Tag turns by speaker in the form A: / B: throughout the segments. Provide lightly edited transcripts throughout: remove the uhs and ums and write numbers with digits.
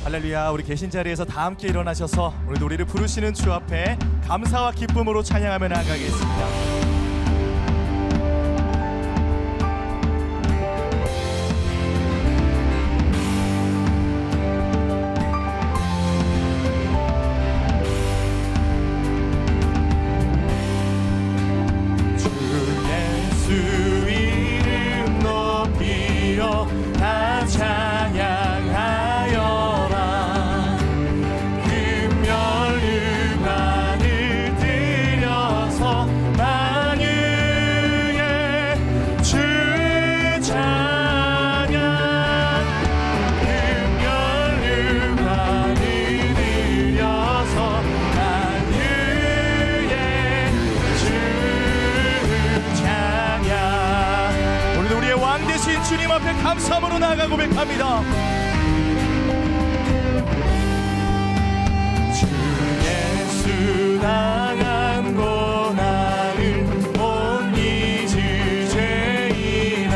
A: 할렐루야. 우리 계신 자리에서 다 함께 일어나셔서 오늘도 우리를 부르시는 주 앞에 감사와 기쁨으로 찬양하며 나아가겠습니다. 주님 앞에 감사함으로 나아가 고백합니다. 주 예수 당한 고난을 못 잊을 죄인아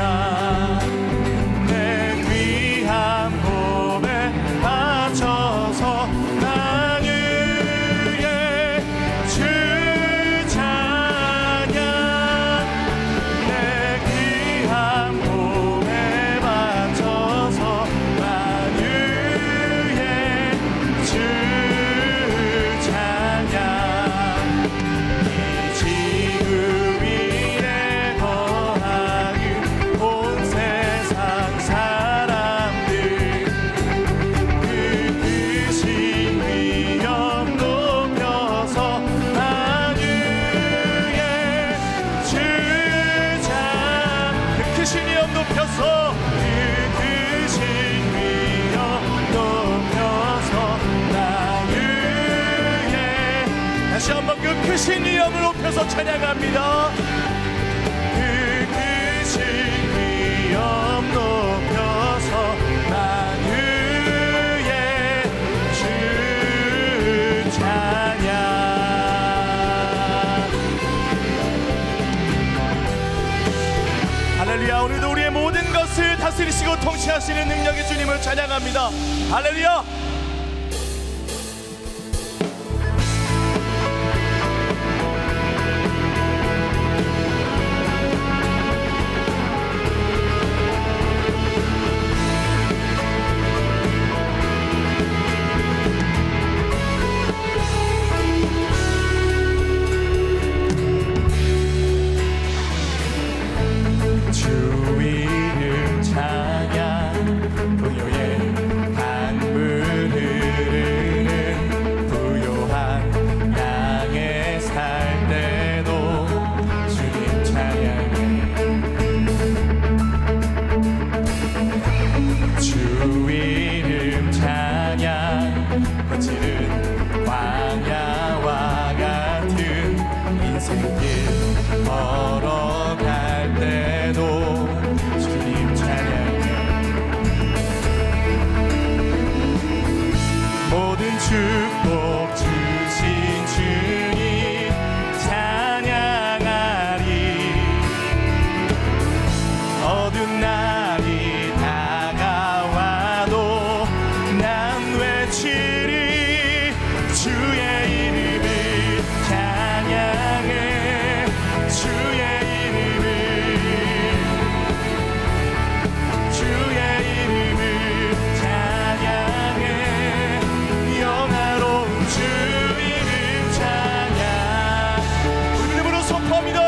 A: 내 귀한 몸에 바쳐서 난 위에 주 찬양 내 귀한 다시 한번 그 크신 이름을 높여서 찬양합니다. 그 크신 이름 높여서 난 위에 주 찬양. 할렐루야. 오늘도 우리의 모든 것을 다스리시고 통치하시는 능력의 주님을 찬양합니다. 할렐루야. 축복 주신 주님 찬양하리. 어두운 날이 다가와도 난 외치리. 주의 이름을 찬양해. 주의 이름을 찬양해. 영화로운 주 이름 찬양. 우리 믿음으로 선포합니다.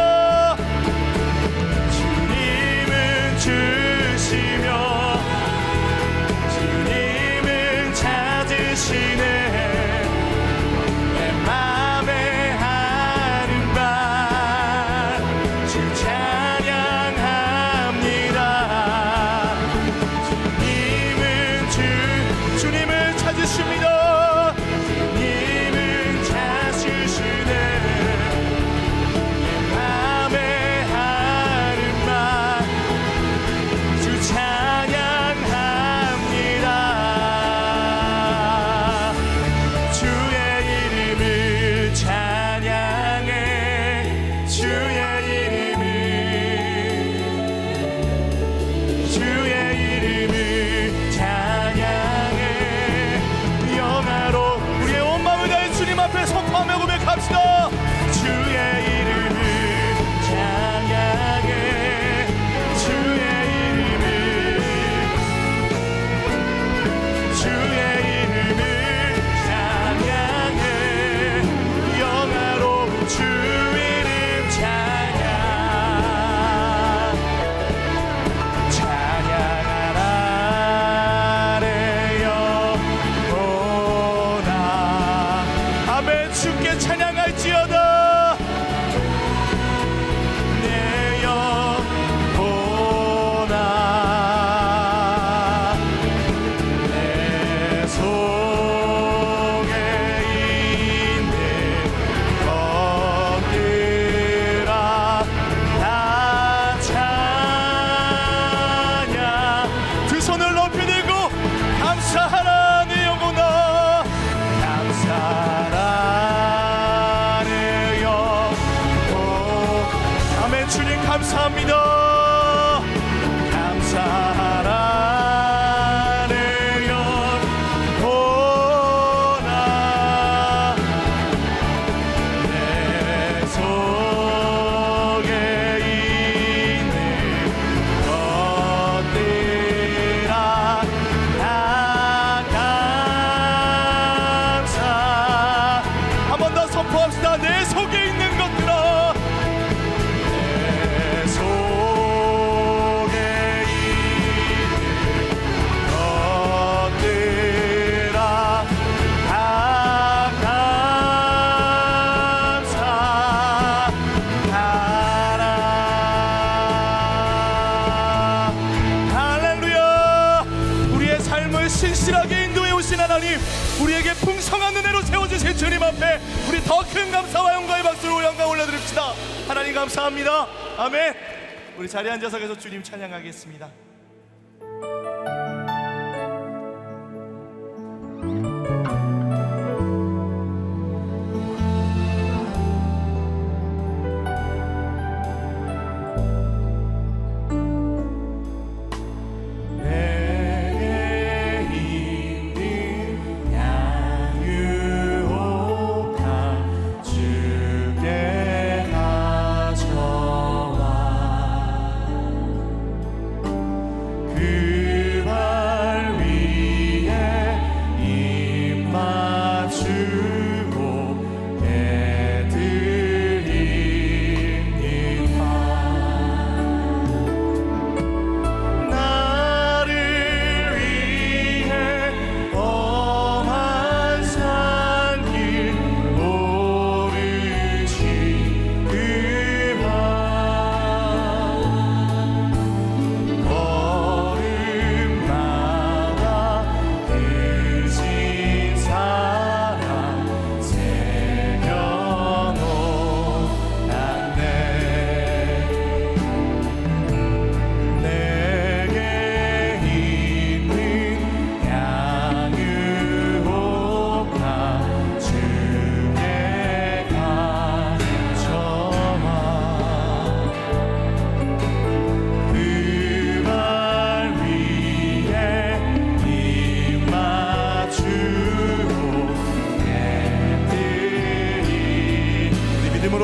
A: 주님은 주시며 주님은 찾으시네. 내 맘에 하는 바 주 찬양합니다. 주님을 찾으십니다. 주님, 우리에게 풍성한 은혜로 세워주신 주님 앞에 우리 더 큰 감사와 영광의 박수로 영광 올려드립시다. 하나님 감사합니다. 아멘. 우리 자리에 앉아서 계속 주님 찬양하겠습니다.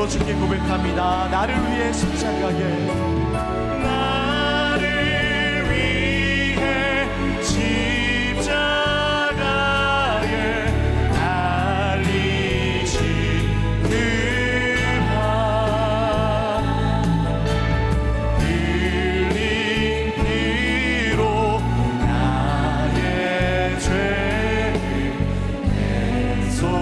A: 주께 고백합니다. 나를 위해 십자가에, 나를 위해 십자가에 달리신 그 발, 흘린 피로 나의 죄를 대속하셨네.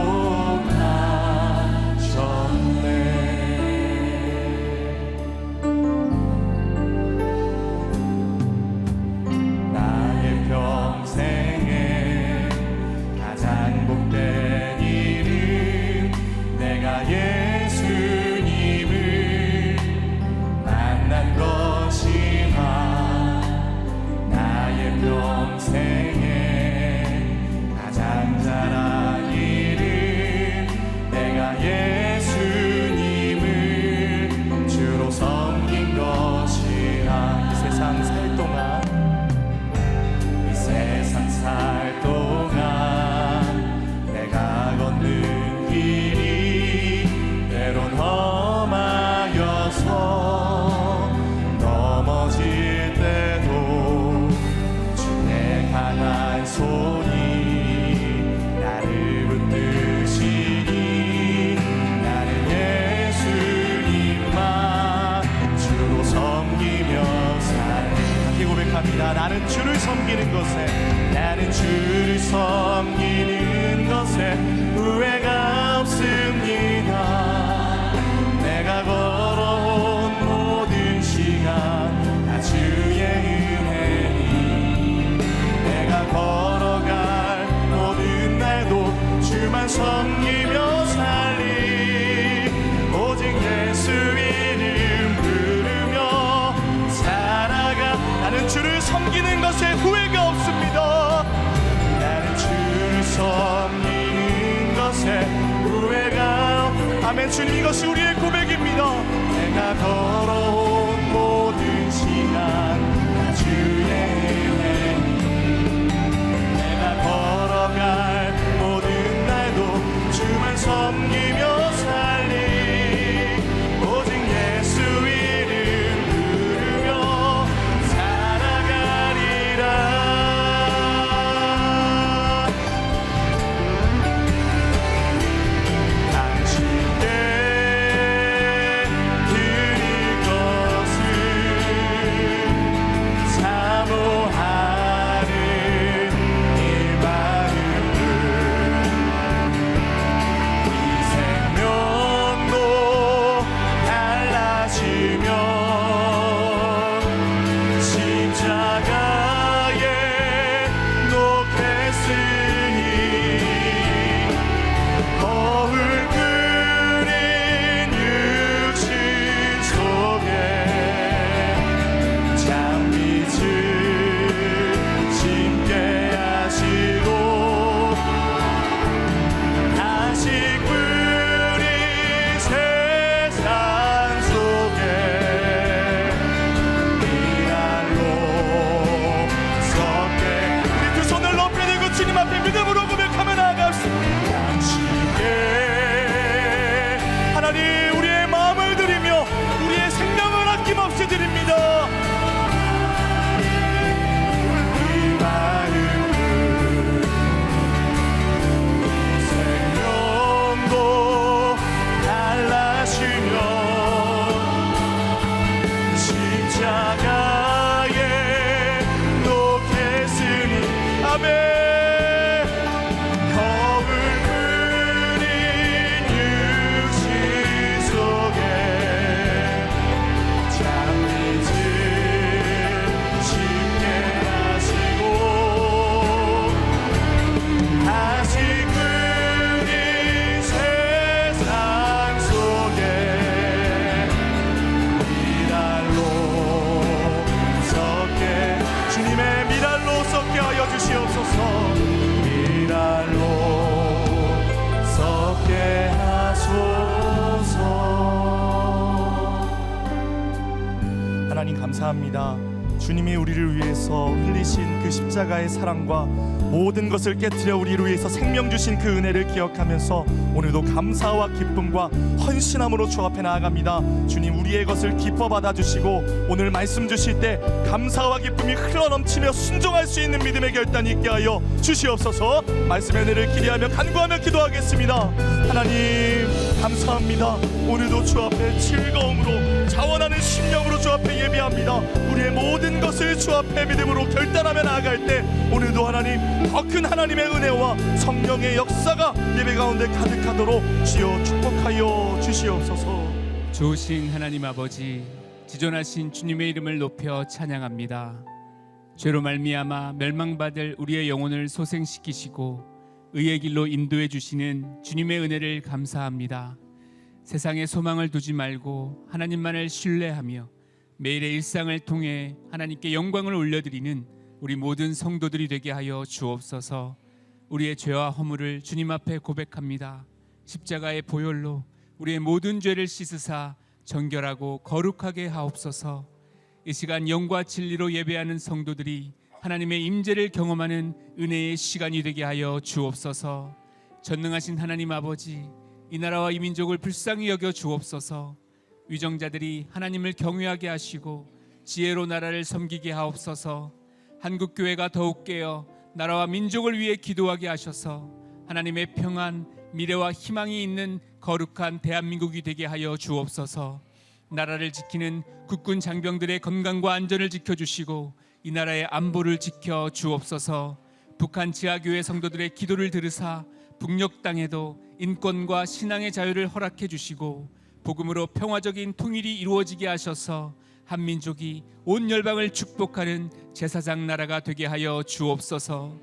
A: 나는 주를 섬기는 것에 후회가 없습니다. 내가 걸어온 모든 시간 다 주의 은혜니, 내가 걸어갈 모든 날도 주만 섬기며 살리, 오직 예수 이름 부르며 살아가. 나는 주를 섬기는 것에 후회가 없습니다. 나는 주를 섬기는 것에 후회가. 아멘. 주님, 이것이 우리의 고백입니다. 내가 걸어온 모든 시간 다 주의 은혜니, 내가 걸어갈 모든 날도 주만 섬기며 살리, 오직 예수 이름 부르며 살아가리라. 당신께 드릴 것은 감사합니다. 주님이 우리를 위해서 흘리신 그 십자가의 사랑과 모든 것을 깨뜨려 우리를 위해서 생명 주신 그 은혜를 기억하면서 오늘도 감사와 기쁨과 헌신함으로 주 앞에 나아갑니다. 주님, 우리의 것을 기뻐 받아주시고 오늘 말씀 주실 때 감사와 기쁨이 흘러넘치며 순종할 수 있는 믿음의 결단이 있게 하여 주시옵소서. 말씀의 은혜를 기대하며 간구하며 기도하겠습니다. 하나님 감사합니다. 오늘도 주 앞에 즐거움으로 자원하는 심령으로 주 앞에 예배합니다. 우리의 모든 것을 주 앞에 믿음으로 결단하며 나아갈 때 오늘도 하나님 더 큰 하나님의 은혜와 성령의 역사가 예배 가운데 가득하도록 주여 축복하여 주시옵소서.
B: 좋으신 하나님 아버지, 지존하신 주님의 이름을 높여 찬양합니다. 죄로 말미암아 멸망받을 우리의 영혼을 소생시키시고 의의 길로 인도해 주시는 주님의 은혜를 감사합니다. 세상에 소망을 두지 말고 하나님만을 신뢰하며 매일의 일상을 통해 하나님께 영광을 올려드리는 우리 모든 성도들이 되게 하여 주옵소서. 우리의 죄와 허물을 주님 앞에 고백합니다. 십자가의 보혈로 우리의 모든 죄를 씻으사 정결하고 거룩하게 하옵소서. 이 시간 영과 진리로 예배하는 성도들이 하나님의 임재를 경험하는 은혜의 시간이 되게 하여 주옵소서. 전능하신 하나님 아버지, 이 나라와 이 민족을 불쌍히 여겨 주옵소서. 위정자들이 하나님을 경외하게 하시고 지혜로 나라를 섬기게 하옵소서. 한국교회가 더욱 깨어 나라와 민족을 위해 기도하게 하셔서 하나님의 평안, 미래와 희망이 있는 거룩한 대한민국이 되게 하여 주옵소서. 나라를 지키는 국군 장병들의 건강과 안전을 지켜주시고 이 나라의 안보를 지켜 주옵소서. 북한 지하교회 성도들의 기도를 들으사 북녘 땅에도 인권과 신앙의 자유를 허락해 주시고 복음으로 평화적인 통일이 이루어지게 하셔서 한민족이 온 열방을 축복하는 제사장 나라가 되게 하여 주옵소서.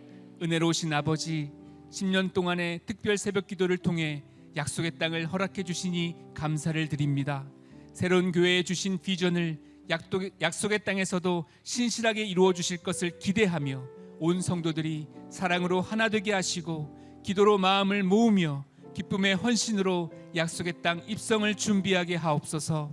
B: 은혜로우신 아버지, 10년 동안의 특별 새벽 기도를 통해 약속의 땅을 허락해 주시니 감사를 드립니다. 새로운 교회에 주신 비전을 약속의 땅에서도 신실하게 이루어 주실 것을 기대하며 온 성도들이 사랑으로 하나 되게 하시고 기도로 마음을 모으며 기쁨의 헌신으로 약속의 땅 입성을 준비하게 하옵소서.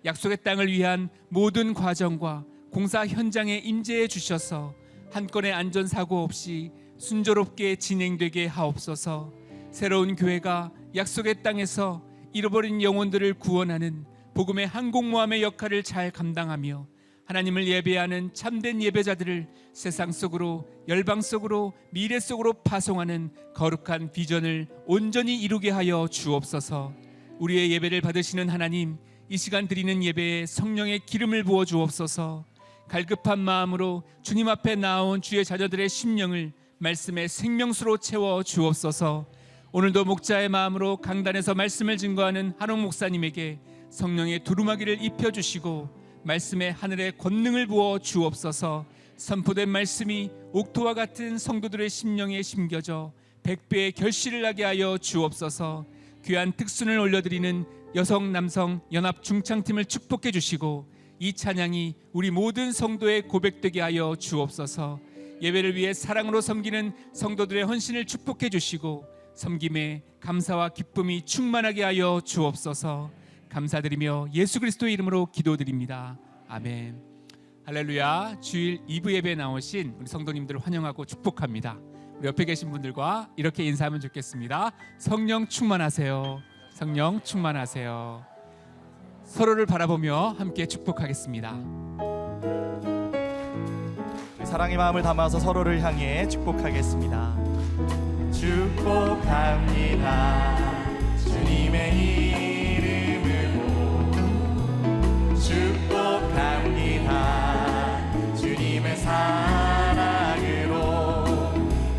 B: 약속의 땅을 위한 모든 과정과 공사 현장에 임재해 주셔서 한 건의 안전사고 없이 순조롭게 진행되게 하옵소서. 새로운 교회가 약속의 땅에서 잃어버린 영혼들을 구원하는 복음의 항공모함의 역할을 잘 감당하며 하나님을 예배하는 참된 예배자들을 세상 속으로, 열방 속으로, 미래 속으로 파송하는 거룩한 비전을 온전히 이루게 하여 주옵소서. 우리의 예배를 받으시는 하나님, 이 시간 드리는 예배에 성령의 기름을 부어 주옵소서. 갈급한 마음으로 주님 앞에 나온 주의 자녀들의 심령을 말씀의 생명수로 채워 주옵소서. 오늘도 목자의 마음으로 강단에서 말씀을 증거하는 한옥 목사님에게 성령의 두루마기를 입혀주시고 말씀의 하늘의 권능을 부어 주옵소서. 선포된 말씀이 옥토와 같은 성도들의 심령에 심겨져 100배의 결실을 하게 하여 주옵소서. 귀한 특순을 올려드리는 여성 남성 연합 중창팀을 축복해 주시고 이 찬양이 우리 모든 성도의 고백되게 하여 주옵소서. 예배를 위해 사랑으로 섬기는 성도들의 헌신을 축복해 주시고 섬김에 감사와 기쁨이 충만하게 하여 주옵소서. 감사드리며 예수 그리스도의 이름으로 기도드립니다. 아멘. 할렐루야. 주일 2부 예배에 나오신 우리 성도님들을 환영하고 축복합니다. 우리 옆에 계신 분들과 이렇게 인사하면 좋겠습니다. 성령 충만하세요. 성령 충만하세요. 서로를 바라보며 함께 축복하겠습니다.
A: 사랑의 마음을 담아서 서로를 향해 축복하겠습니다. 축복합니다. 주님의 이름으로 축복합니다. 주님의 사랑으로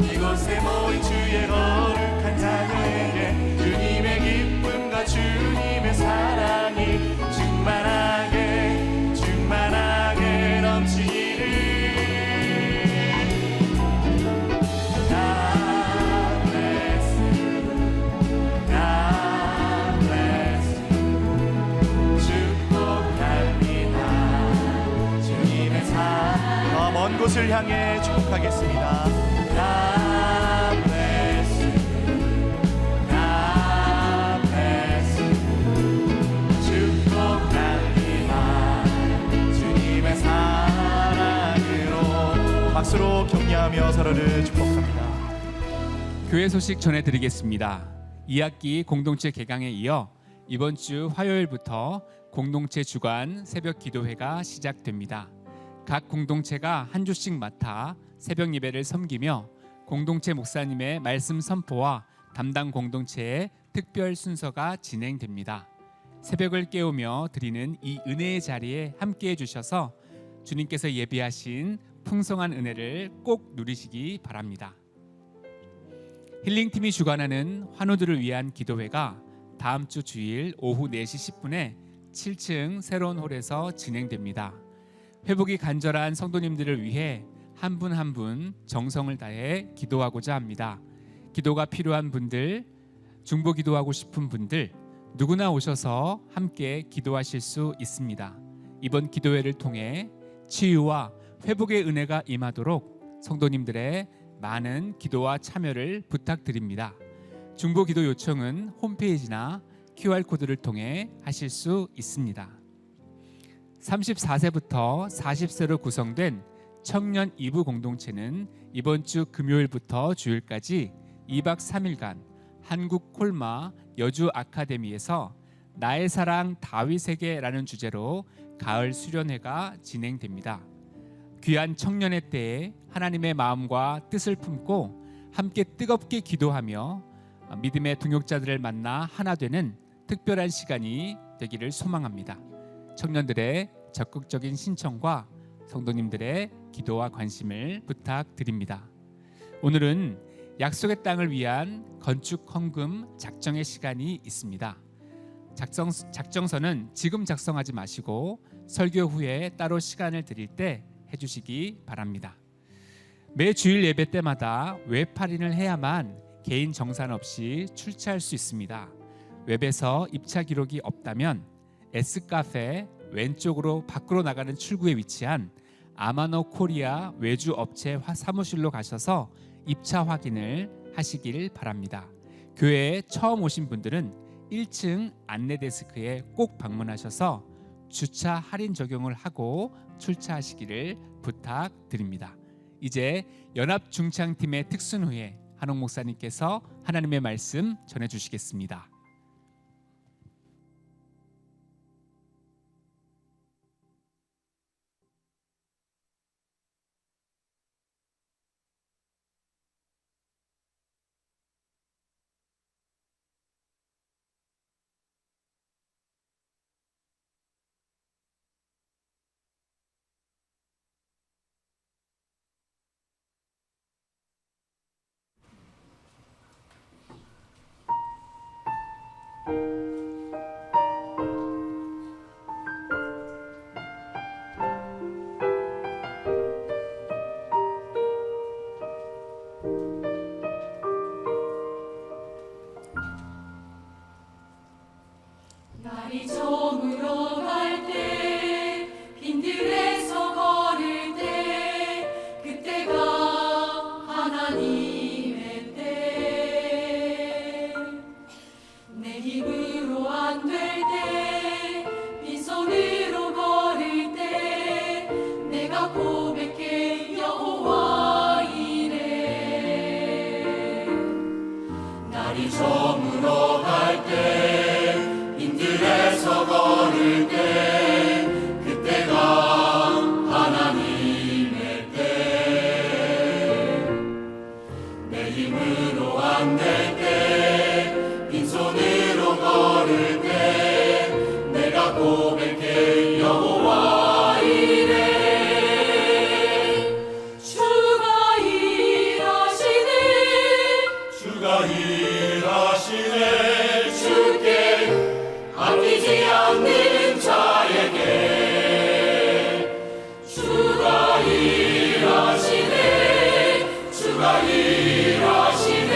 A: 이곳에 모인 주의 거룩한 자녀에게 주님의 기쁨과 주님의 사랑이 충만하게 충만하게 넘치기를. 먼 곳을 향해 축복하겠습니다. God bless you. God bless you. 축복합니다. 주님의 사랑 박수로 격려하며 서로를 축복합니다.
B: 교회 소식 전해드리겠습니다. 2학기 공동체 개강에 이어 이번 주 화요일부터 공동체 주간 새벽 기도회가 시작됩니다. 각 공동체가 한 주씩 맡아 새벽 예배를 섬기며 공동체 목사님의 말씀 선포와 담당 공동체의 특별 순서가 진행됩니다. 새벽을 깨우며 드리는 이 은혜의 자리에 함께해 주셔서 주님께서 예비하신 풍성한 은혜를 꼭 누리시기 바랍니다. 힐링팀이 주관하는 환우들을 위한 기도회가 다음 주 주일 오후 4시 10분에 7층 새로운 홀에서 진행됩니다. 회복이 간절한 성도님들을 위해 한 분 한 분 정성을 다해 기도하고자 합니다. 기도가 필요한 분들, 중보 기도하고 싶은 분들 누구나 오셔서 함께 기도하실 수 있습니다. 이번 기도회를 통해 치유와 회복의 은혜가 임하도록 성도님들의 많은 기도와 참여를 부탁드립니다. 중보 기도 요청은 홈페이지나 QR코드를 통해 하실 수 있습니다. 34세부터 40세로 구성된 청년 2부 공동체는 이번 주 금요일부터 주일까지 2박 3일간 한국 콜마 여주 아카데미에서 나의 사랑 다윗에게라는 주제로 가을 수련회가 진행됩니다. 귀한 청년의 때에 하나님의 마음과 뜻을 품고 함께 뜨겁게 기도하며 믿음의 동역자들을 만나 하나 되는 특별한 시간이 되기를 소망합니다. 청년들의 적극적인 신청과 성도님들의 기도와 관심을 부탁드립니다. 오늘은 약속의 땅을 위한 건축 헌금 작정의 시간이 있습니다. 작정서는 지금 작성하지 마시고 설교 후에 따로 시간을 드릴 때 해주시기 바랍니다. 매 주일 예배 때마다 웹 할인을 해야만 개인 정산 없이 출차할 수 있습니다. 웹에서 입차 기록이 없다면 S카페 왼쪽으로 밖으로 나가는 출구에 위치한 아마노 코리아 외주 업체 사무실로 가셔서 입차 확인을 하시길 바랍니다. 교회에 처음 오신 분들은 1층 안내 데스크에 꼭 방문하셔서 주차 할인 적용을 하고 출차하시기를 부탁드립니다. 이제 연합중창팀의 특순 후에 한옥 목사님께서 하나님의 말씀 전해주시겠습니다.
C: 날이 저물어 갈 때 빈들에서 걸을 때 그때가 하나님의 때 내 힘으로 안 될 때 빈손으로 걸을 때 내가 고백해 여호와 이래 날이 저물어 갈 때 빈들에서 걸을 때 그때가 하나님의 때 내 힘으로 안 될 때 빈손으로 걸을 때 내가 고백해 여호와 이래 주가 일하시네 주께 아끼지 않는 자에게 주가 일하시네 주가 일하시네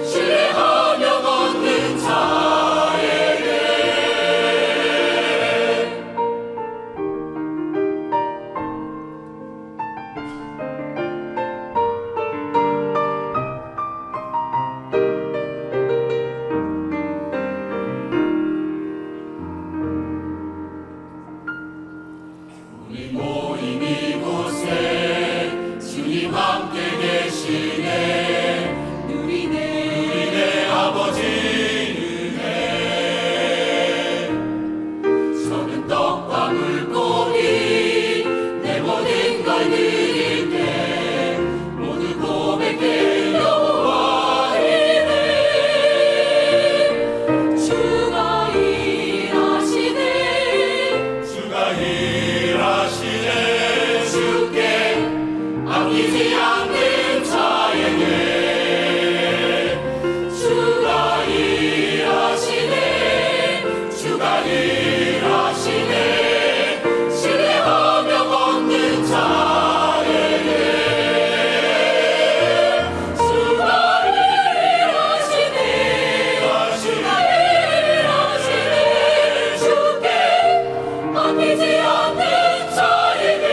C: 신뢰하며 걷는 자에게 우리 모임 이곳 아끼지 않는 자에게 주가 일하시네 주가 일하시네 신뢰하며 걷는 자에게 주가 일하시네 주가 일하시네 주께 아끼지 않는 자에게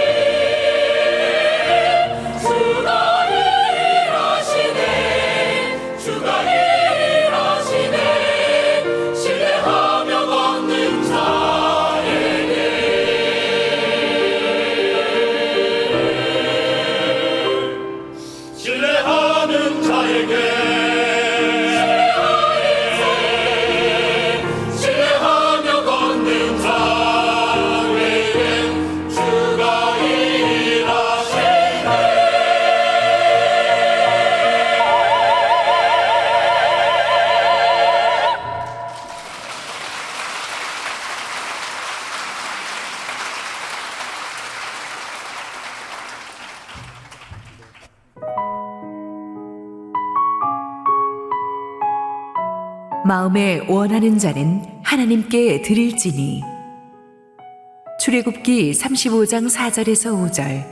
C: 주가 일하시네 주가 일하시네 신뢰하며 걷는 자에게 신뢰하는 자에게 신뢰하며 걷는 자에게 주가 일하시네
D: 마음에 원하는 자는 하나님께 드릴지니. 출애굽기 35장 4절에서 5절,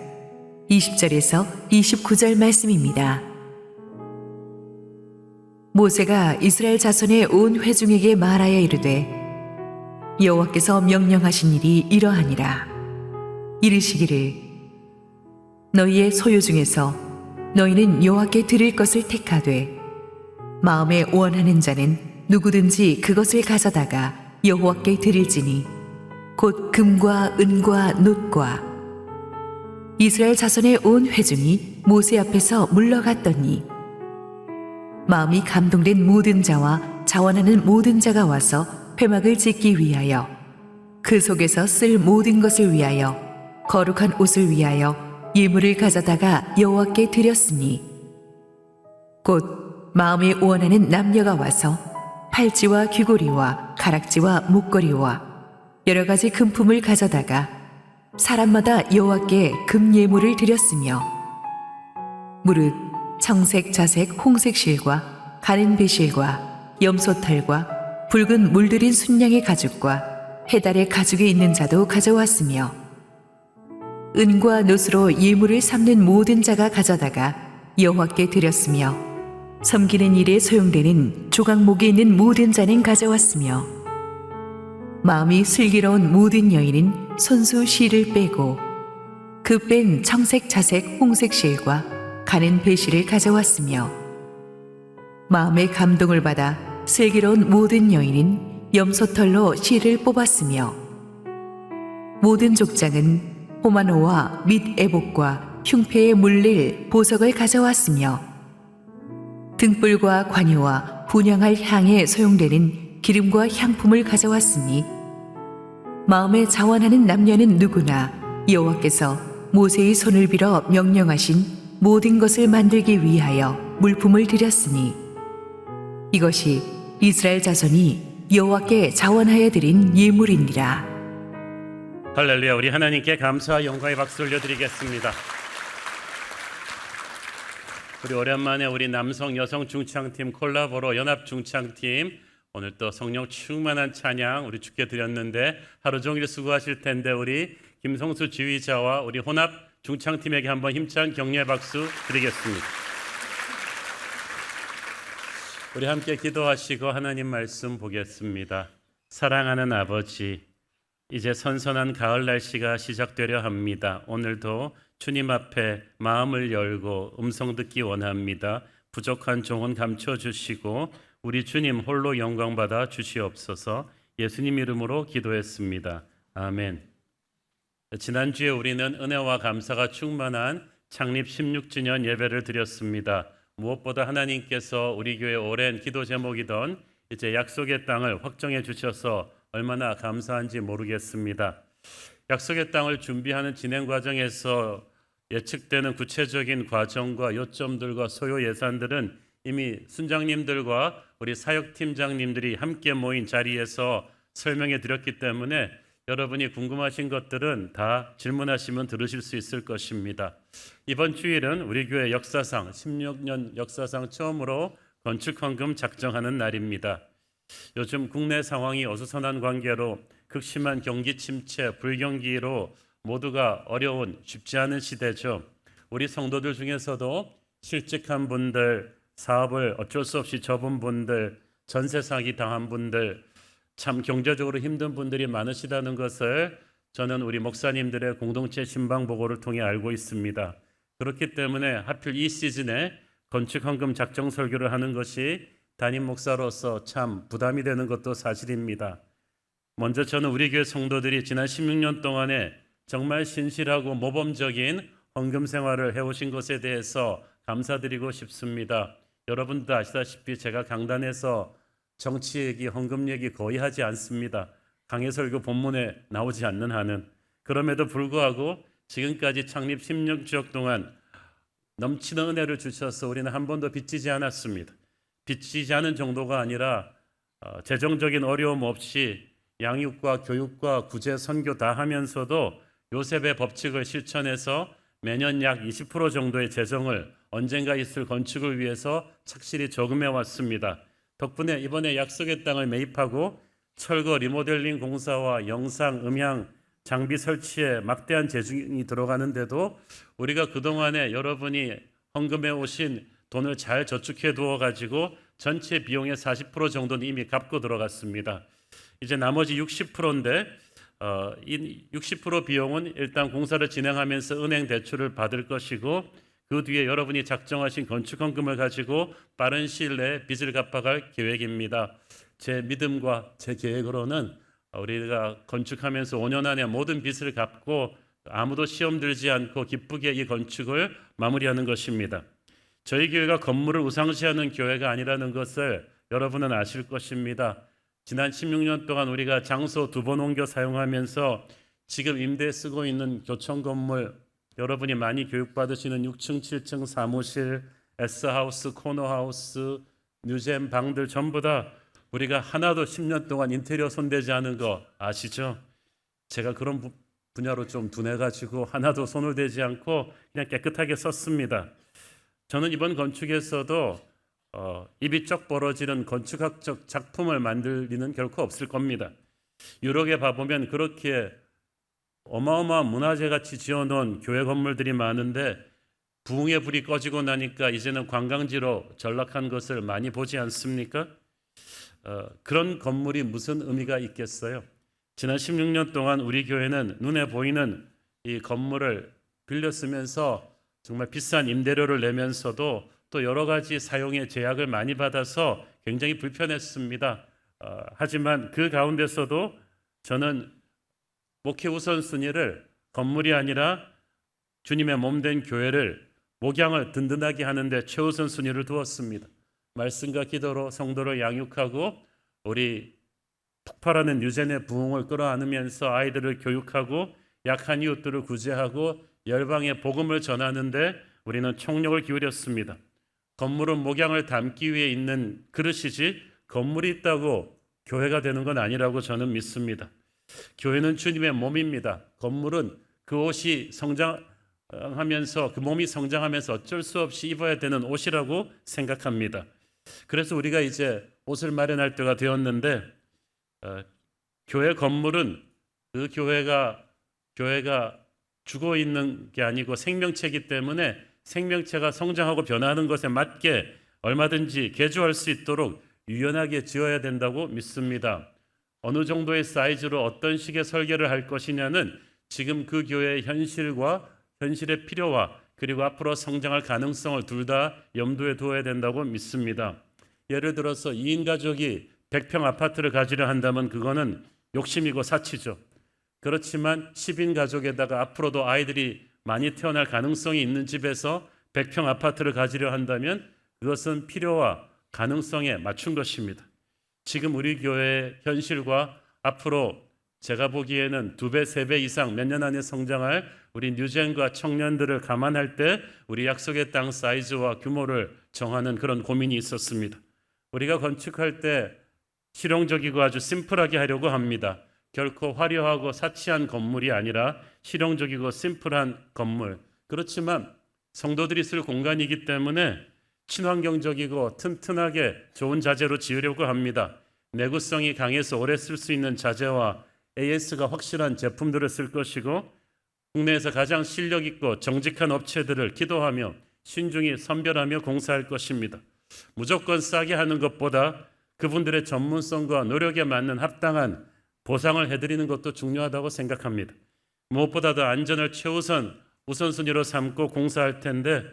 D: 20절에서 29절 말씀입니다. 모세가 이스라엘 자손의 온 회중에게 말하여 이르되 여호와께서 명령하신 일이 이러하니라. 이르시기를 너희의 소유 중에서 너희는 여호와께 드릴 것을 택하되 마음에 원하는 자는 누구든지 그것을 가져다가 여호와께 드릴지니 곧 금과 은과 놋과. 이스라엘 자손의 온 회중이 모세 앞에서 물러갔더니 마음이 감동된 모든 자와 자원하는 모든 자가 와서 회막을 짓기 위하여 그 속에서 쓸 모든 것을 위하여 거룩한 옷을 위하여 예물을 가져다가 여호와께 드렸으니 곧 마음이 원하는 남녀가 와서 팔찌와 귀고리와 가락지와 목걸이와 여러 가지 금품을 가져다가 사람마다 여호와께 금 예물을 드렸으며 무릇 청색, 자색, 홍색 실과 가는 배실과 염소털과 붉은 물들인 순양의 가죽과 해달의 가죽이 있는 자도 가져왔으며 은과 놋으로 예물을 삼는 모든 자가 가져다가 여호와께 드렸으며 섬기는 일에 소용되는 조각목이 있는 모든 자는 가져왔으며 마음이 슬기로운 모든 여인은 손수 실을 빼고 그 뺀 청색, 자색, 홍색 실과 가는 배실을 가져왔으며 마음의 감동을 받아 슬기로운 모든 여인은 염소털로 실을 뽑았으며 모든 족장은 호마노와 및 애복과 흉패에 물릴 보석을 가져왔으며 등불과 관유와 분향할 향에 소용되는 기름과 향품을 가져왔으니 마음에 자원하는 남녀는 누구나 여호와께서 모세의 손을 빌어 명령하신 모든 것을 만들기 위하여 물품을 드렸으니 이것이 이스라엘 자손이 여호와께 자원하여 드린 예물이니라.
E: 할렐루야. 우리 하나님께 감사와 영광의 박수 올려드리겠습니다. 우리 오랜만에 우리 남성 여성 중창팀 콜라보로 연합 중창팀 오늘 또 성령 충만한 찬양 우리 주께 드렸는데 하루 종일 수고하실 텐데 우리 김성수 지휘자와 우리 혼합 중창팀에게 한번 힘찬 격려의 박수 드리겠습니다. 우리 함께 기도하시고 하나님 말씀 보겠습니다. 사랑하는 아버지, 이제 선선한 가을 날씨가 시작되려 합니다. 오늘도 주님 앞에 마음을 열고 음성 듣기 원합니다. 부족한 종은 감춰주시고 우리 주님 홀로 영광받아 주시옵소서. 예수님 이름으로 기도했습니다. 아멘. 지난주에 우리는 은혜와 감사가 충만한 창립 16주년 예배를 드렸습니다. 무엇보다 하나님께서 우리 교회 오랜 기도 제목이던 이제 약속의 땅을 확정해 주셔서 얼마나 감사한지 모르겠습니다. 약속의 땅을 준비하는 진행 과정에서 예측되는 구체적인 과정과 요점들과 소요 예산들은 이미 순장님들과 우리 사역팀장님들이 함께 모인 자리에서 설명해 드렸기 때문에 여러분이 궁금하신 것들은 다 질문하시면 들으실 수 있을 것입니다. 이번 주일은 우리 교회 역사상 16년 역사상 처음으로 건축헌금 작정하는 날입니다. 요즘 국내 상황이 어수선한 관계로 극심한 경기 침체, 불경기로 모두가 어려운 쉽지 않은 시대죠. 우리 성도들 중에서도 실직한 분들, 사업을 어쩔 수 없이 접은 분들, 전세 사기 당한 분들, 참 경제적으로 힘든 분들이 많으시다는 것을 저는 우리 목사님들의 공동체 신방 보고를 통해 알고 있습니다. 그렇기 때문에 하필 이 시즌에 건축헌금 작정 설교를 하는 것이 담임 목사로서 참 부담이 되는 것도 사실입니다. 먼저 저는 우리 교회 성도들이 지난 16년 동안에 정말 신실하고 모범적인 헌금 생활을 해오신 것에 대해서 감사드리고 싶습니다. 여러분도 아시다시피 제가 강단에서 정치 얘기, 헌금 얘기 거의 하지 않습니다. 강해 설교 본문에 나오지 않는 한은. 그럼에도 불구하고 지금까지 창립 16주역 동안 넘치는 은혜를 주셔서 우리는 한 번도 빚지지 않았습니다. 빚지지 않은 정도가 아니라 재정적인 어려움 없이 양육과 교육과 구제 선교 다 하면서도 요셉의 법칙을 실천해서 매년 약 20% 정도의 재정을 언젠가 있을 건축을 위해서 착실히 저금해 왔습니다. 덕분에 이번에 약속의 땅을 매입하고 철거 리모델링 공사와 영상, 음향, 장비 설치에 막대한 재정이 들어가는데도 우리가 그동안에 여러분이 헌금해 오신 돈을 잘 저축해 두어 가지고 전체 비용의 40% 정도는 이미 갚고 들어갔습니다. 이제 나머지 60%인데 이 60% 비용은 일단 공사를 진행하면서 은행 대출을 받을 것이고 그 뒤에 여러분이 작정하신 건축헌금을 가지고 빠른 시일 내에 빚을 갚아갈 계획입니다. 제 믿음과 제 계획으로는 우리가 건축하면서 5년 안에 모든 빚을 갚고 아무도 시험 들지 않고 기쁘게 이 건축을 마무리하는 것입니다. 저희 교회가 건물을 우상시하는 교회가 아니라는 것을 여러분은 아실 것입니다. 지난 16년 동안 우리가 장소 2번 옮겨 사용하면서 지금 임대 쓰고 있는 교청 건물, 여러분이 많이 교육받으시는 6층, 7층 사무실, S하우스, 코너하우스, 뮤지엄 방들 전부 다 우리가 하나도 10년 동안 인테리어 손대지 않은 거 아시죠? 제가 그런 분야로 좀 둔해가지고 하나도 손을 대지 않고 그냥 깨끗하게 썼습니다. 저는 이번 건축에서도 입이 쩍 벌어지는 건축학적 작품을 만들 리는 결코 없을 겁니다. 유럽에 봐보면 그렇게 어마어마한 문화재같이 지어놓은 교회 건물들이 많은데 부흥의 불이 꺼지고 나니까 이제는 관광지로 전락한 것을 많이 보지 않습니까? 그런 건물이 무슨 의미가 있겠어요? 지난 16년 동안 우리 교회는 눈에 보이는 이 건물을 빌려 쓰면서 정말 비싼 임대료를 내면서도 또 여러 가지 사용의 제약을 많이 받아서 굉장히 불편했습니다. 하지만 그 가운데서도 저는 목회 우선순위를 건물이 아니라 주님의 몸된 교회를 목양을 든든하게 하는데 최우선 순위를 두었습니다. 말씀과 기도로 성도를 양육하고 우리 폭발하는 유전의 부흥을 끌어안으면서 아이들을 교육하고 약한 이웃들을 구제하고 열방의 복음을 전하는데 우리는 총력을 기울였습니다. 건물은 목양을 담기 위해 있는 그릇이지 건물이 있다고 교회가 되는 건 아니라고 저는 믿습니다. 교회는 주님의 몸입니다. 건물은 그 옷이 성장하면서 그 몸이 성장하면서 어쩔 수 없이 입어야 되는 옷이라고 생각합니다. 그래서 우리가 이제 옷을 마련할 때가 되었는데 교회 건물은 그 교회가 죽어 있는 게 아니고 생명체이기 때문에 생명체가 성장하고 변화하는 것에 맞게 얼마든지 개조할 수 있도록 유연하게 지어야 된다고 믿습니다. 어느 정도의 사이즈로 어떤 식의 설계를 할 것이냐는 지금 그 교회의 현실과 현실의 필요와 그리고 앞으로 성장할 가능성을 둘 다 염두에 두어야 된다고 믿습니다. 예를 들어서 2인 가족이 100평 아파트를 가지려 한다면 그거는 욕심이고 사치죠. 그렇지만 10인 가족에다가 앞으로도 아이들이 많이 태어날 가능성이 있는 집에서 100평 아파트를 가지려 한다면 그것은 필요와 가능성에 맞춘 것입니다. 지금 우리 교회의 현실과 앞으로 제가 보기에는 2배, 3배 이상 몇 년 안에 성장할 우리 뉴젠과 청년들을 감안할 때 우리 약속의 땅 사이즈와 규모를 정하는 그런 고민이 있었습니다. 우리가 건축할 때 실용적이고 아주 심플하게 하려고 합니다. 결코 화려하고 사치한 건물이 아니라 실용적이고 심플한 건물. 그렇지만 성도들이 쓸 공간이기 때문에 친환경적이고 튼튼하게 좋은 자재로 지으려고 합니다. 내구성이 강해서 오래 쓸 수 있는 자재와 AS가 확실한 제품들을 쓸 것이고, 국내에서 가장 실력 있고 정직한 업체들을 기도하며 신중히 선별하며 공사할 것입니다. 무조건 싸게 하는 것보다 그분들의 전문성과 노력에 맞는 합당한 보상을 해드리는 것도 중요하다고 생각합니다. 무엇보다도 안전을 우선순위로 삼고 공사할 텐데,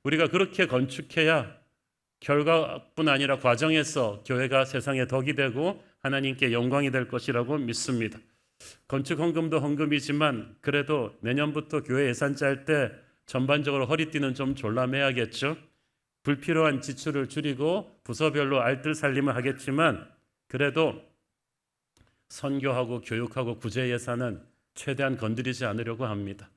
E: 우리가 그렇게 건축해야 결과뿐 아니라 과정에서 교회가 세상에 덕이 되고 하나님께 영광이 될 것이라고 믿습니다. 건축 헌금도 헌금이지만 그래도 내년부터 교회 예산 짤 때 전반적으로 허리띠는 좀 졸라매야겠죠. 불필요한 지출을 줄이고 부서별로 알뜰살림을 하겠지만 그래도 선교하고 교육하고 구제 예산은 최대한 건드리지 않으려고 합니다.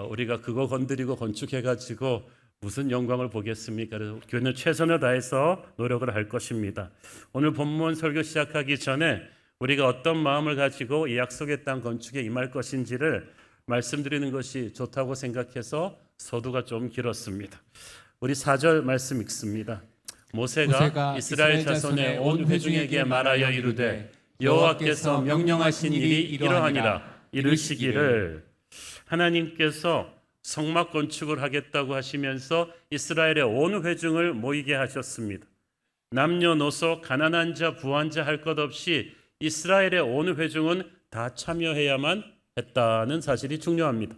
E: 우리가 그거 건드리고 건축해가지고 무슨 영광을 보겠습니까? 그래서 교회는 최선을 다해서 노력을 할 것입니다. 오늘 본문 설교 시작하기 전에 우리가 어떤 마음을 가지고 이 약속의 땅 건축에 임할 것인지를 말씀드리는 것이 좋다고 생각해서 서두가 좀 길었습니다. 우리 4절 말씀 읽습니다. 모세가 이스라엘 자손의 온 회중에게 말하여 이르되 여호와께서 명령하신 일이 이러하니라. 이르시기를, 하나님께서 성막 건축을 하겠다고 하시면서 이스라엘의 온 회중을 모이게 하셨습니다. 남녀노소 가난한 자 부한 자 할 것 없이 이스라엘의 온 회중은 다 참여해야만 했다는 사실이 중요합니다.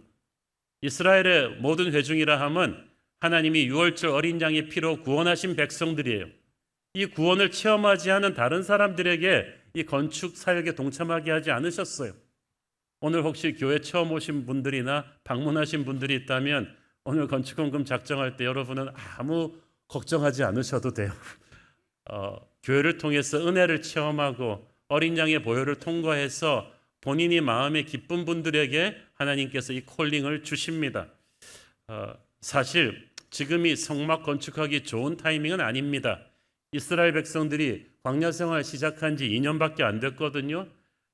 E: 이스라엘의 모든 회중이라 함은 하나님이 유월절 어린 양의 피로 구원하신 백성들이에요. 이 구원을 체험하지 않은 다른 사람들에게 이 건축 사역에 동참하게 하지 않으셨어요. 오늘 혹시 교회 처음 오신 분들이나 방문하신 분들이 있다면 오늘 건축헌금 작정할 때 여러분은 아무 걱정하지 않으셔도 돼요. 교회를 통해서 은혜를 체험하고 어린 양의 보혈을 통과해서 본인이 마음에 기쁜 분들에게 하나님께서 이 콜링을 주십니다. 사실 지금이 성막 건축하기 좋은 타이밍은 아닙니다. 이스라엘 백성들이 광야 생활 시작한 지 2년밖에 안 됐거든요.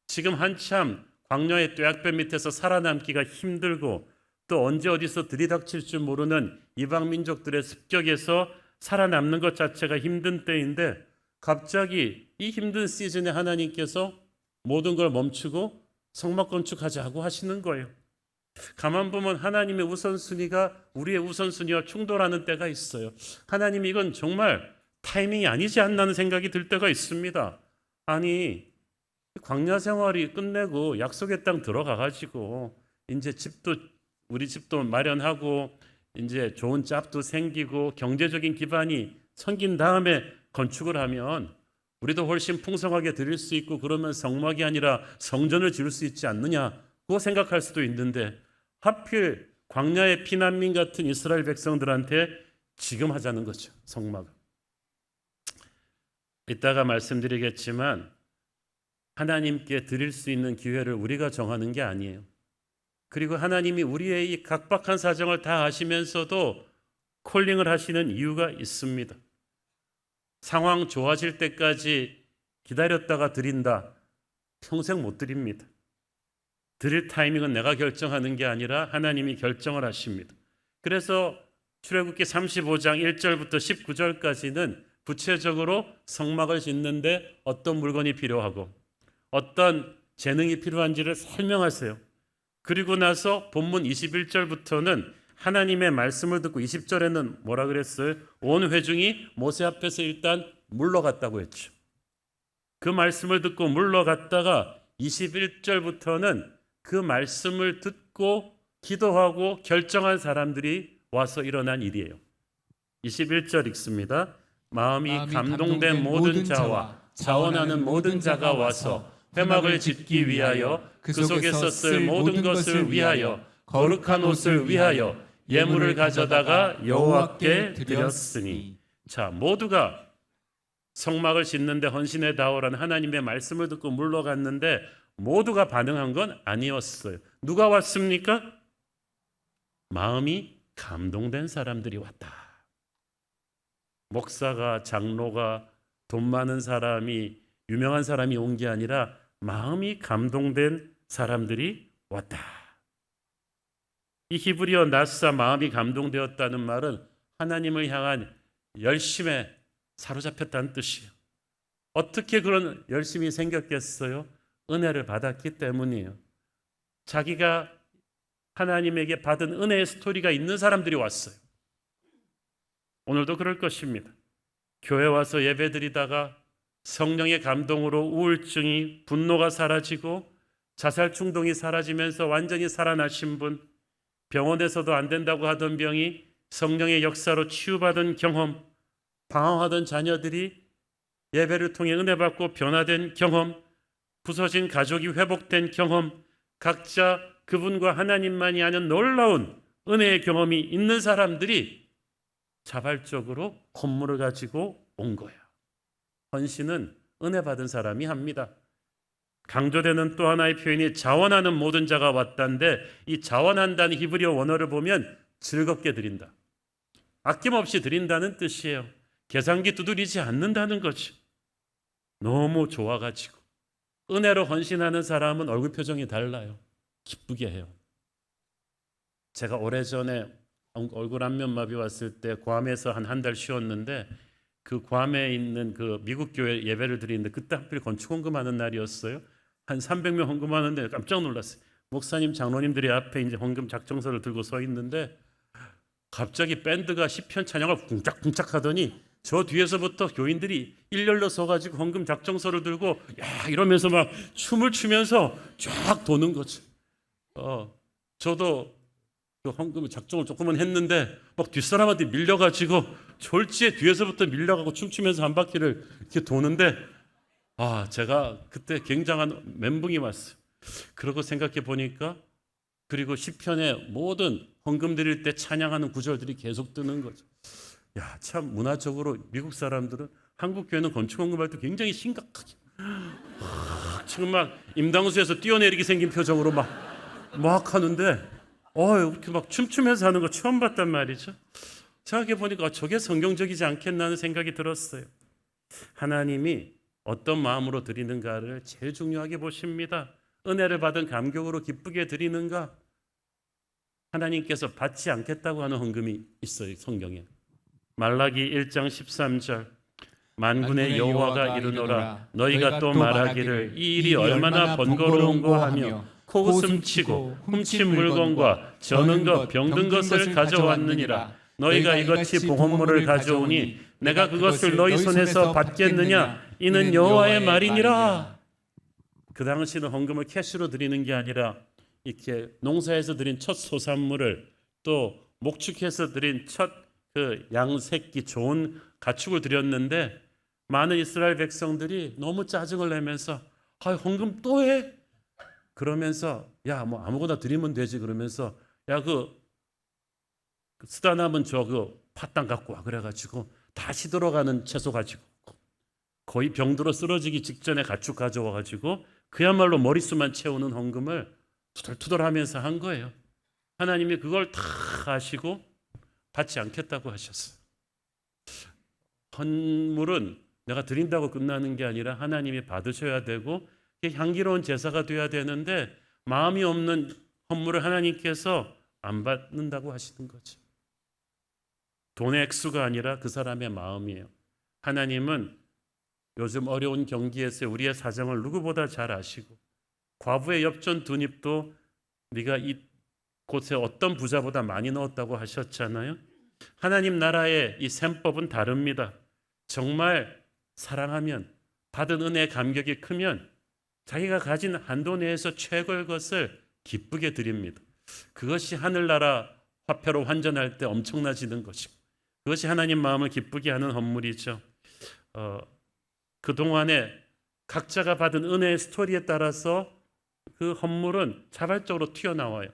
E: 지금 한참 광야의 뙤약볕 밑에서 살아남기가 힘들고 또 언제 어디서 들이닥칠 줄 모르는 이방 민족들의 습격에서 살아남는 것 자체가 힘든 때인데, 갑자기 이 힘든 시즌에 하나님께서 모든 걸 멈추고 성막 건축하자고 하시는 거예요. 가만 보면 하나님의 우선순위가 우리의 우선순위와 충돌하는 때가 있어요. 하나님, 이건 정말 타이밍이 아니지 않나는 생각이 들 때가 있습니다. 아니, 광야 생활이 끝내고 약속의 땅 들어가가지고 이제 우리 집도 마련하고 이제 좋은 짭도 생기고 경제적인 기반이 생긴 다음에 건축을 하면 우리도 훨씬 풍성하게 드릴 수 있고 그러면 성막이 아니라 성전을 지을 수 있지 않느냐고 생각할 수도 있는데, 하필 광야의 피난민 같은 이스라엘 백성들한테 지금 하자는 거죠. 성막을. 이따가 말씀드리겠지만 하나님께 드릴 수 있는 기회를 우리가 정하는 게 아니에요. 그리고 하나님이 우리의 이 각박한 사정을 다 아시면서도 콜링을 하시는 이유가 있습니다. 상황 좋아질 때까지 기다렸다가 드린다. 평생 못 드립니다. 드릴 타이밍은 내가 결정하는 게 아니라 하나님이 결정을 하십니다. 그래서 출애굽기 35장 1절부터 19절까지는 구체적으로 성막을 짓는데 어떤 물건이 필요하고 어떤 재능이 필요한지를 설명하세요. 그리고 나서 본문 21절부터는 하나님의 말씀을 듣고 20절에는 뭐라 그랬어요? 온 회중이 모세 앞에서 일단 물러갔다고 했죠. 그 말씀을 듣고 물러갔다가 21절부터는 그 말씀을 듣고 기도하고 결정한 사람들이 와서 일어난 일이에요. 21절 읽습니다. 마음이 감동된 모든 자와 자원하는 모든 자가 와서 회막을 짓기 위하여 그 속에서 쓸 모든 것을 위하여 거룩한 옷을 위하여 예물을 가져다가 여호와께 드렸으니. 자, 모두가 성막을 짓는데 헌신해 다오라는 하나님의 말씀을 듣고 물러갔는데 모두가 반응한 건 아니었어요. 누가 왔습니까? 마음이 감동된 사람들이 왔다. 목사가, 장로가, 돈 많은 사람이, 유명한 사람이 온 게 아니라 마음이 감동된 사람들이 왔다. 이 히브리어 나사 마음이 감동되었다는 말은 하나님을 향한 열심에 사로잡혔다는 뜻이에요. 어떻게 그런 열심이 생겼겠어요? 은혜를 받았기 때문이에요. 자기가 하나님에게 받은 은혜의 스토리가 있는 사람들이 왔어요. 오늘도 그럴 것입니다. 교회 와서 예배드리다가 성령의 감동으로 우울증이, 분노가 사라지고 자살 충동이 사라지면서 완전히 살아나신 분, 병원에서도 안 된다고 하던 병이 성령의 역사로 치유받은 경험, 방황하던 자녀들이 예배를 통해 은혜 받고 변화된 경험, 부서진 가족이 회복된 경험, 각자 그분과 하나님만이 아는 놀라운 은혜의 경험이 있는 사람들이 자발적으로 헌물을 가지고 온 거야. 헌신은 은혜 받은 사람이 합니다. 강조되는 또 하나의 표현이 자원하는 모든 자가 왔다는데, 이 자원한다는 히브리어 원어를 보면 즐겁게 드린다, 아낌없이 드린다는 뜻이에요. 계산기 두드리지 않는다는 거죠. 너무 좋아가지고. 은혜로 헌신하는 사람은 얼굴 표정이 달라요. 기쁘게 해요. 제가 오래전에 얼굴 안면마비 왔을 때 괌에서 한 달 쉬었는데, 그 괌에 있는 그 미국 교회 예배를 드리는데 그때 하필 건축 헌금하는 날이었어요. 한 300명 헌금하는데 깜짝 놀랐어요. 목사님, 장로님들이 앞에 이제 헌금 작정서를 들고 서 있는데 갑자기 밴드가 시편 찬양을 쿵짝쿵짝 하더니 저 뒤에서부터 교인들이 일렬로 서가지고 헌금 작정서를 들고 야 이러면서 막 춤을 추면서 쫙 도는 거죠. 저도 그 헌금 작정을 조금은 했는데 막 뒷사람한테 밀려가지고 졸지에 뒤에서부터 밀려가고 춤추면서 한 바퀴를 이렇게 도는데, 제가 그때 굉장한 멘붕이 왔어요. 그러고 생각해 보니까, 그리고 시편의 모든 헌금 드릴 때 찬양하는 구절들이 계속 뜨는 거죠. 야, 참 문화적으로 미국 사람들은, 한국 교회는 건축 헌금할 때 굉장히 심각하게 지금 막 임당수에서 뛰어내리게 생긴 표정으로 막 하는데 이렇게 막 춤추면서 하는 거 처음 봤단 말이죠. 생각해 보니까 저게 성경적이지 않겠나는 생각이 들었어요. 하나님이 어떤 마음으로 드리는가를 제일 중요하게 보십니다. 은혜를 받은 감격으로 기쁘게 드리는가? 하나님께서 받지 않겠다고 하는 헌금이 있어요, 성경에. 말라기 1장 13절, 만군의 여호와가 이르노라, 너희가 또 말하기를 이 일이 얼마나 번거로운고 하며 코웃음 치고 훔친 물건과 저는 것 병든 것을 가져왔느니라. 너희가 이같이 봉헌물을 가져오니 내가 그것을 너희 손에서 받겠느냐? 이는 여호와의 말이니라. 그 당시는 헌금을 캐시로 드리는 게 아니라 이렇게 농사에서 드린 첫 소산물을, 또 목축해서 드린 첫 그 양새끼 좋은 가축을 드렸는데, 많은 이스라엘 백성들이 너무 짜증을 내면서 헌금 또 해? 그러면서 뭐 아무거나 드리면 되지, 그러면서 그 쓰다 남은 그 팥당 갖고 와, 그래가지고 다시 들어가는 채소 가지고 거의 병들어 쓰러지기 직전에 가축 가져와가지고 그야말로 머릿수만 채우는 헌금을 투덜투덜하면서 한 거예요. 하나님이 그걸 다 아시고 받지 않겠다고 하셨어요. 헌물은 내가 드린다고 끝나는 게 아니라 하나님이 받으셔야 되고 향기로운 제사가 돼야 되는데, 마음이 없는 헌물을 하나님께서 안 받는다고 하시는 거죠. 돈의 액수가 아니라 그 사람의 마음이에요. 하나님은 요즘 어려운 경기에서 우리의 사정을 누구보다 잘 아시고, 과부의 엽전 두 닙도 네가 이 곳에 어떤 부자보다 많이 넣었다고 하셨잖아요. 하나님 나라의 이 셈법은 다릅니다. 정말 사랑하면, 받은 은혜의 감격이 크면 자기가 가진 한도 내에서 최고의 것을 기쁘게 드립니다. 그것이 하늘나라 화폐로 환전할 때 엄청나지는 것이고, 그것이 하나님 마음을 기쁘게 하는 헌물이죠. 그동안에 각자가 받은 은혜의 스토리에 따라서 그 헌물은 자발적으로 튀어나와요.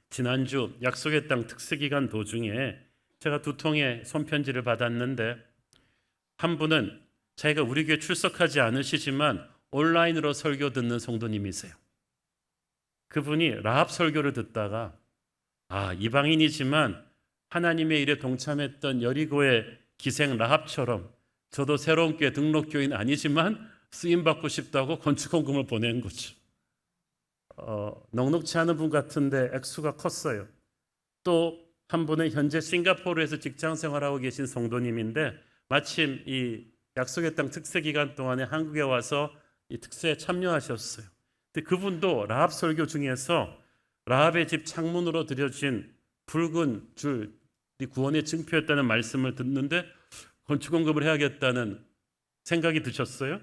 E: 지난주 약속의 땅 특수기간 도중에 제가 2통의 손편지를 받았는데, 한 분은 자기가 우리 교회 출석하지 않으시지만 온라인으로 설교 듣는 성도님이세요. 그분이 라합 설교를 듣다가 이방인이지만 하나님의 일에 동참했던 여리고의 기생 라합처럼 저도 새로운 교회 등록교인 아니지만 쓰임 받고 싶다고 건축헌금을 보낸 거죠. 넉넉치 않은 분 같은데 액수가 컸어요. 또 한 분은 현재 싱가포르에서 직장 생활하고 계신 성도님인데 마침 이 약속의 땅 특세 기간 동안에 한국에 와서 이 특세에 참여하셨어요. 근데 그분도 라합 설교 중에서 라합의 집 창문으로 들여진 붉은 줄이 구원의 증표였다는 말씀을 듣는데 건축헌금을 해야겠다는 생각이 드셨어요.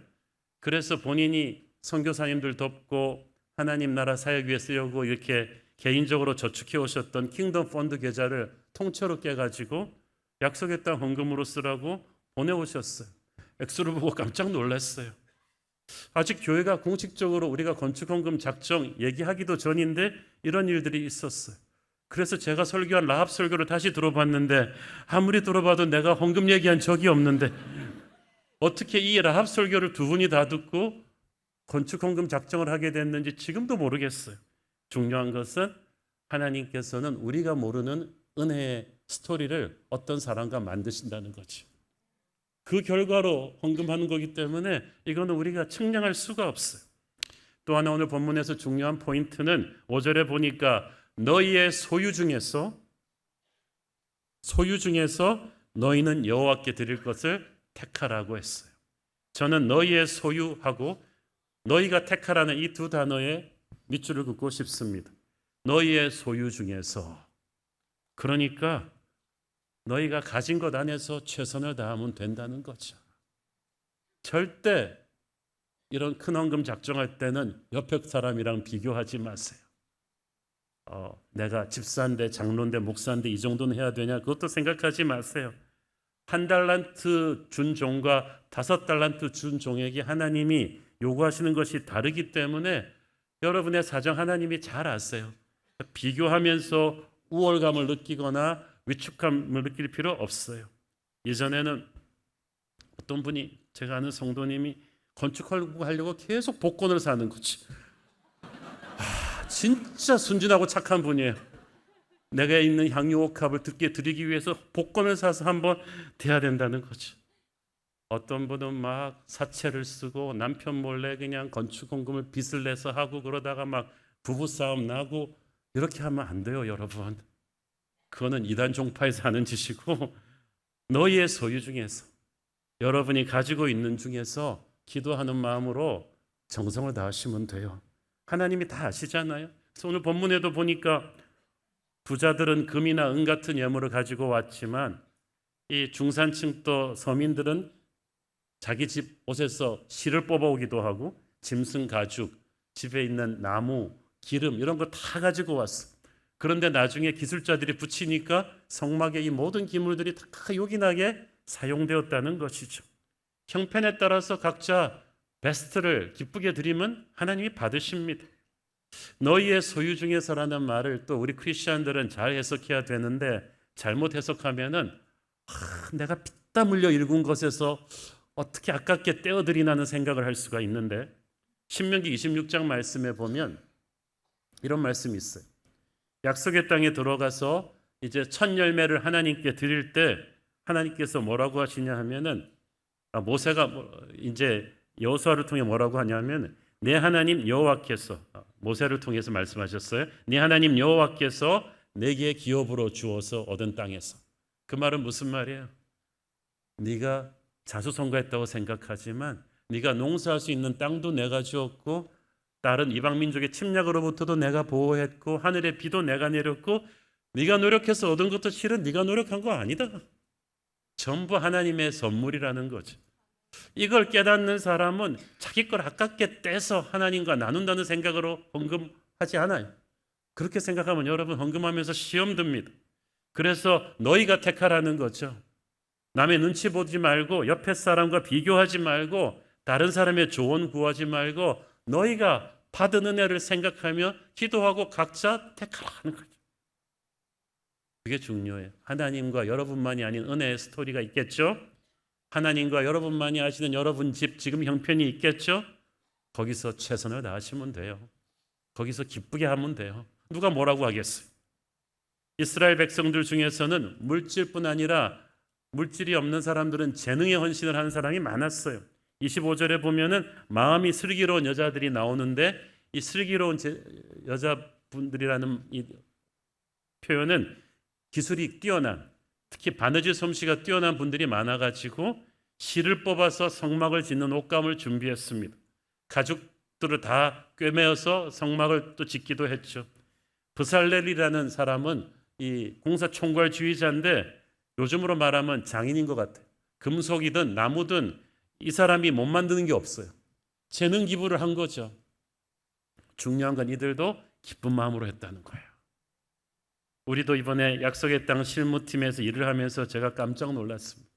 E: 그래서 본인이 선교사님들 돕고 하나님 나라 사역 위해 쓰려고 이렇게 개인적으로 저축해 오셨던 킹덤 펀드 계좌를 통째로 깨가지고 약속의 땅 헌금으로 쓰라고 보내오셨어요. 액수를 보고 깜짝 놀랐어요. 아직 교회가 공식적으로 우리가 건축헌금 작정 얘기하기도 전인데 이런 일들이 있었어요. 그래서 제가 설교한 라합 설교를 다시 들어봤는데 아무리 들어봐도 내가 헌금 얘기한 적이 없는데 어떻게 이 라합 설교를 두 분이 다 듣고 건축헌금 작정을 하게 됐는지 지금도 모르겠어요. 중요한 것은 하나님께서는 우리가 모르는 은혜의 스토리를 어떤 사람과 만드신다는 거죠. 그 결과로 헌금하는 거기 때문에 이거는 우리가 측량할 수가 없어요. 또 하나 오늘 본문에서 중요한 포인트는 5절에 보니까 너희의 소유 중에서 너희는 여호와께 드릴 것을 택하라고 했어요. 저는 너희의 소유하고 너희가 택하라는 이 두 단어에 밑줄을 긋고 싶습니다. 너희의 소유 중에서, 그러니까 너희가 가진 것 안에서 최선을 다하면 된다는 거죠. 절대 이런 큰 헌금 작정할 때는 옆에 사람이랑 비교하지 마세요. 내가 집사인데 장로인데 목사인데 이 정도는 해야 되냐, 그것도 생각하지 마세요. 1달란트 준 종과 5달란트 준 종에게 하나님이 요구하시는 것이 다르기 때문에 여러분의 사정 하나님이 잘 아세요. 비교하면서 우월감을 느끼거나 위축감을 느낄 필요 없어요. 예전에는 어떤 분이, 제가 아는 성도님이 건축하려고 계속 복권을 사는 거지. 진짜 순진하고 착한 분이에요. 내가 있는 향유옥합을 드리기 위해서 복권을 사서 한번 돼야 된다는 거죠. 어떤 분은 막 사채를 쓰고 남편 몰래 그냥 건축헌금을 빚을 내서 하고 그러다가 막 부부싸움 나고 이렇게 하면 안 돼요, 여러분. 그거는 이단 종파에서 하는 짓이고 너희의 소유 중에서, 여러분이 가지고 있는 중에서 기도하는 마음으로 정성을 다하시면 돼요. 하나님이 다 아시잖아요. 그래서 오늘 본문에도 보니까 부자들은 금이나 은 같은 예물을 가지고 왔지만 이 중산층 또 서민들은 자기 집 옷에서 실을 뽑아오기도 하고 짐승 가죽, 집에 있는 나무, 기름 이런 거 다 가지고 왔어. 그런데 나중에 기술자들이 붙이니까 성막의 이 모든 기물들이 다 요긴하게 사용되었다는 것이죠. 형편에 따라서 각자 베스트를 기쁘게 드리면 하나님이 받으십니다. 너희의 소유 중에서라는 말을 또 우리 크리스천들은 잘 해석해야 되는데 잘못 해석하면은 내가 피땀 흘려 일군 것에서 어떻게 아깝게 떼어드리나는 생각을 할 수가 있는데 신명기 26장 말씀에 보면 이런 말씀이 있어요. 약속의 땅에 들어가서 이제 첫 열매를 하나님께 드릴 때 하나님께서 뭐라고 하시냐 하면은 모세가 이제 여호수아를 통해 뭐라고 하냐면 내 하나님 여호와께서, 모세를 통해서 말씀하셨어요. 네 하나님 여호와께서 내게 기업으로 주어서 얻은 땅에서. 그 말은 무슨 말이에요? 네가 자수성가했다고 생각하지만 네가 농사할 수 있는 땅도 내가 주었고 다른 이방 민족의 침략으로부터도 내가 보호했고 하늘의 비도 내가 내렸고 네가 노력해서 얻은 것도 실은 네가 노력한 거 아니다. 전부 하나님의 선물이라는 거죠. 이걸 깨닫는 사람은 자기 걸 아깝게 떼서 하나님과 나눈다는 생각으로 헌금하지 않아요. 그렇게 생각하면 여러분 헌금하면서 시험 듭니다. 그래서 너희가 택하라는 거죠. 남의 눈치 보지 말고 옆에 사람과 비교하지 말고 다른 사람의 조언 구하지 말고 너희가 받은 은혜를 생각하며 기도하고 각자 택하라는 거죠. 그게 중요해요. 하나님과 여러분만이 아닌 은혜의 스토리가 있겠죠. 하나님과 여러분만이 아시는 여러분 집 지금 형편이 있겠죠. 거기서 최선을 다하시면 돼요. 거기서 기쁘게 하면 돼요. 누가 뭐라고 하겠어요. 이스라엘 백성들 중에서는 물질뿐 아니라 물질이 없는 사람들은 재능에 헌신을 하는 사람이 많았어요. 25절에 보면은 마음이 슬기로운 여자들이 나오는데 이 슬기로운 여자분들이라는 이 표현은 기술이 뛰어난, 특히 바느질 솜씨가 뛰어난 분들이 많아가지고 실을 뽑아서 성막을 짓는 옷감을 준비했습니다. 가죽들을 다 꿰매어서 성막을 또 짓기도 했죠. 브살렐이라는 사람은 이 공사 총괄주의자인데 요즘으로 말하면 장인인 것 같아요. 금속이든 나무든 이 사람이 못 만드는 게 없어요. 재능 기부를 한 거죠. 중요한 건 이들도 기쁜 마음으로 했다는 거예요. 우리도 이번에 약속의 땅 실무팀에서 일을 하면서 제가 깜짝 놀랐습니다.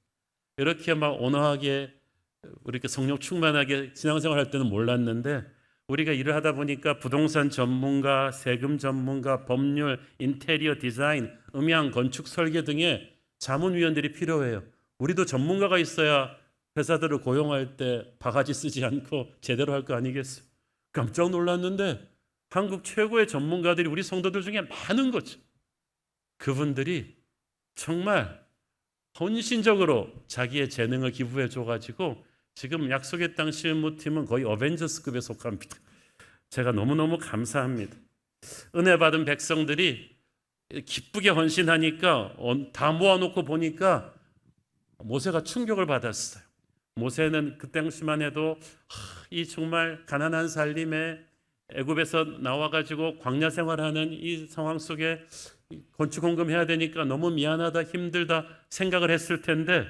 E: 이렇게 막 온화하게 이렇게 성령 충만하게 신앙생활 할 때는 몰랐는데 우리가 일을 하다 보니까 부동산 전문가, 세금 전문가, 법률, 인테리어 디자인, 음향, 건축, 설계 등의 자문위원들이 필요해요. 우리도 전문가가 있어야 회사들을 고용할 때 바가지 쓰지 않고 제대로 할 거 아니겠어요? 깜짝 놀랐는데 한국 최고의 전문가들이 우리 성도들 중에 많은 거죠. 그분들이 정말 헌신적으로 자기의 재능을 기부해 줘가지고 지금 약속의 땅 실무팀은 거의 어벤져스급에 속합니다. 제가 너무너무 감사합니다. 은혜 받은 백성들이 기쁘게 헌신하니까 다 모아놓고 보니까 모세가 충격을 받았어요. 모세는 그 당시만 해도 이 정말 가난한 살림에 애굽에서 나와가지고 광야 생활하는 이 상황 속에 건축 헌금해야 되니까 너무 미안하다, 힘들다 생각을 했을 텐데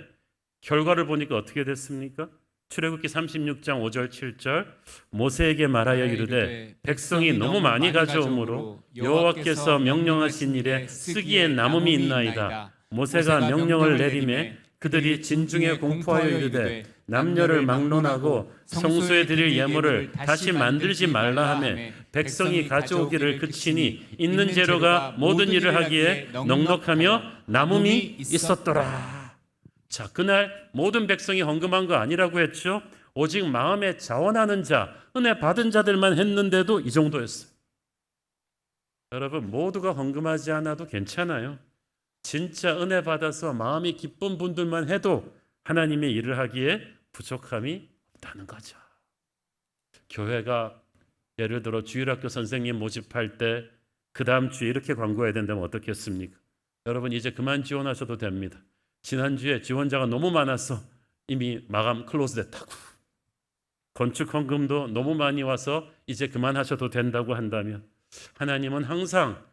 E: 결과를 보니까 어떻게 됐습니까? 출애굽기 36장 5절 7절 모세에게 말하여 이르되 백성이 너무 많이 가져오므로 여호와께서 명령하신 일에 쓰기에 남음이 있나이다. 모세가 명령을 내리매 그들이 진중에 공포하여 이르되 남녀를 막론하고 성소에 드릴 예물을 다시 만들지 말라 하매 백성이 가져오기를 그치니 있는 재료가 모든 일을 하기에 넉넉하며 남음이 있었더라. 자, 그날 모든 백성이 헌금한 거 아니라고 했죠. 오직 마음에 자원하는 자, 은혜 받은 자들만 했는데도 이 정도였어요. 여러분 모두가 헌금하지 않아도 괜찮아요. 진짜 은혜 받아서 마음이 기쁜 분들만 해도 하나님의 일을 하기에 부족함이 없다는 거죠. 교회가 예를 들어 주일학교 선생님 모집할 때 그 다음 주에 이렇게 광고해야 된다면 어떻겠습니까? 여러분 이제 그만 지원하셔도 됩니다. 지난주에 지원자가 너무 많아서 이미 마감 클로즈 됐다고. 건축 헌금도 너무 많이 와서 이제 그만하셔도 된다고 한다면 하나님은 항상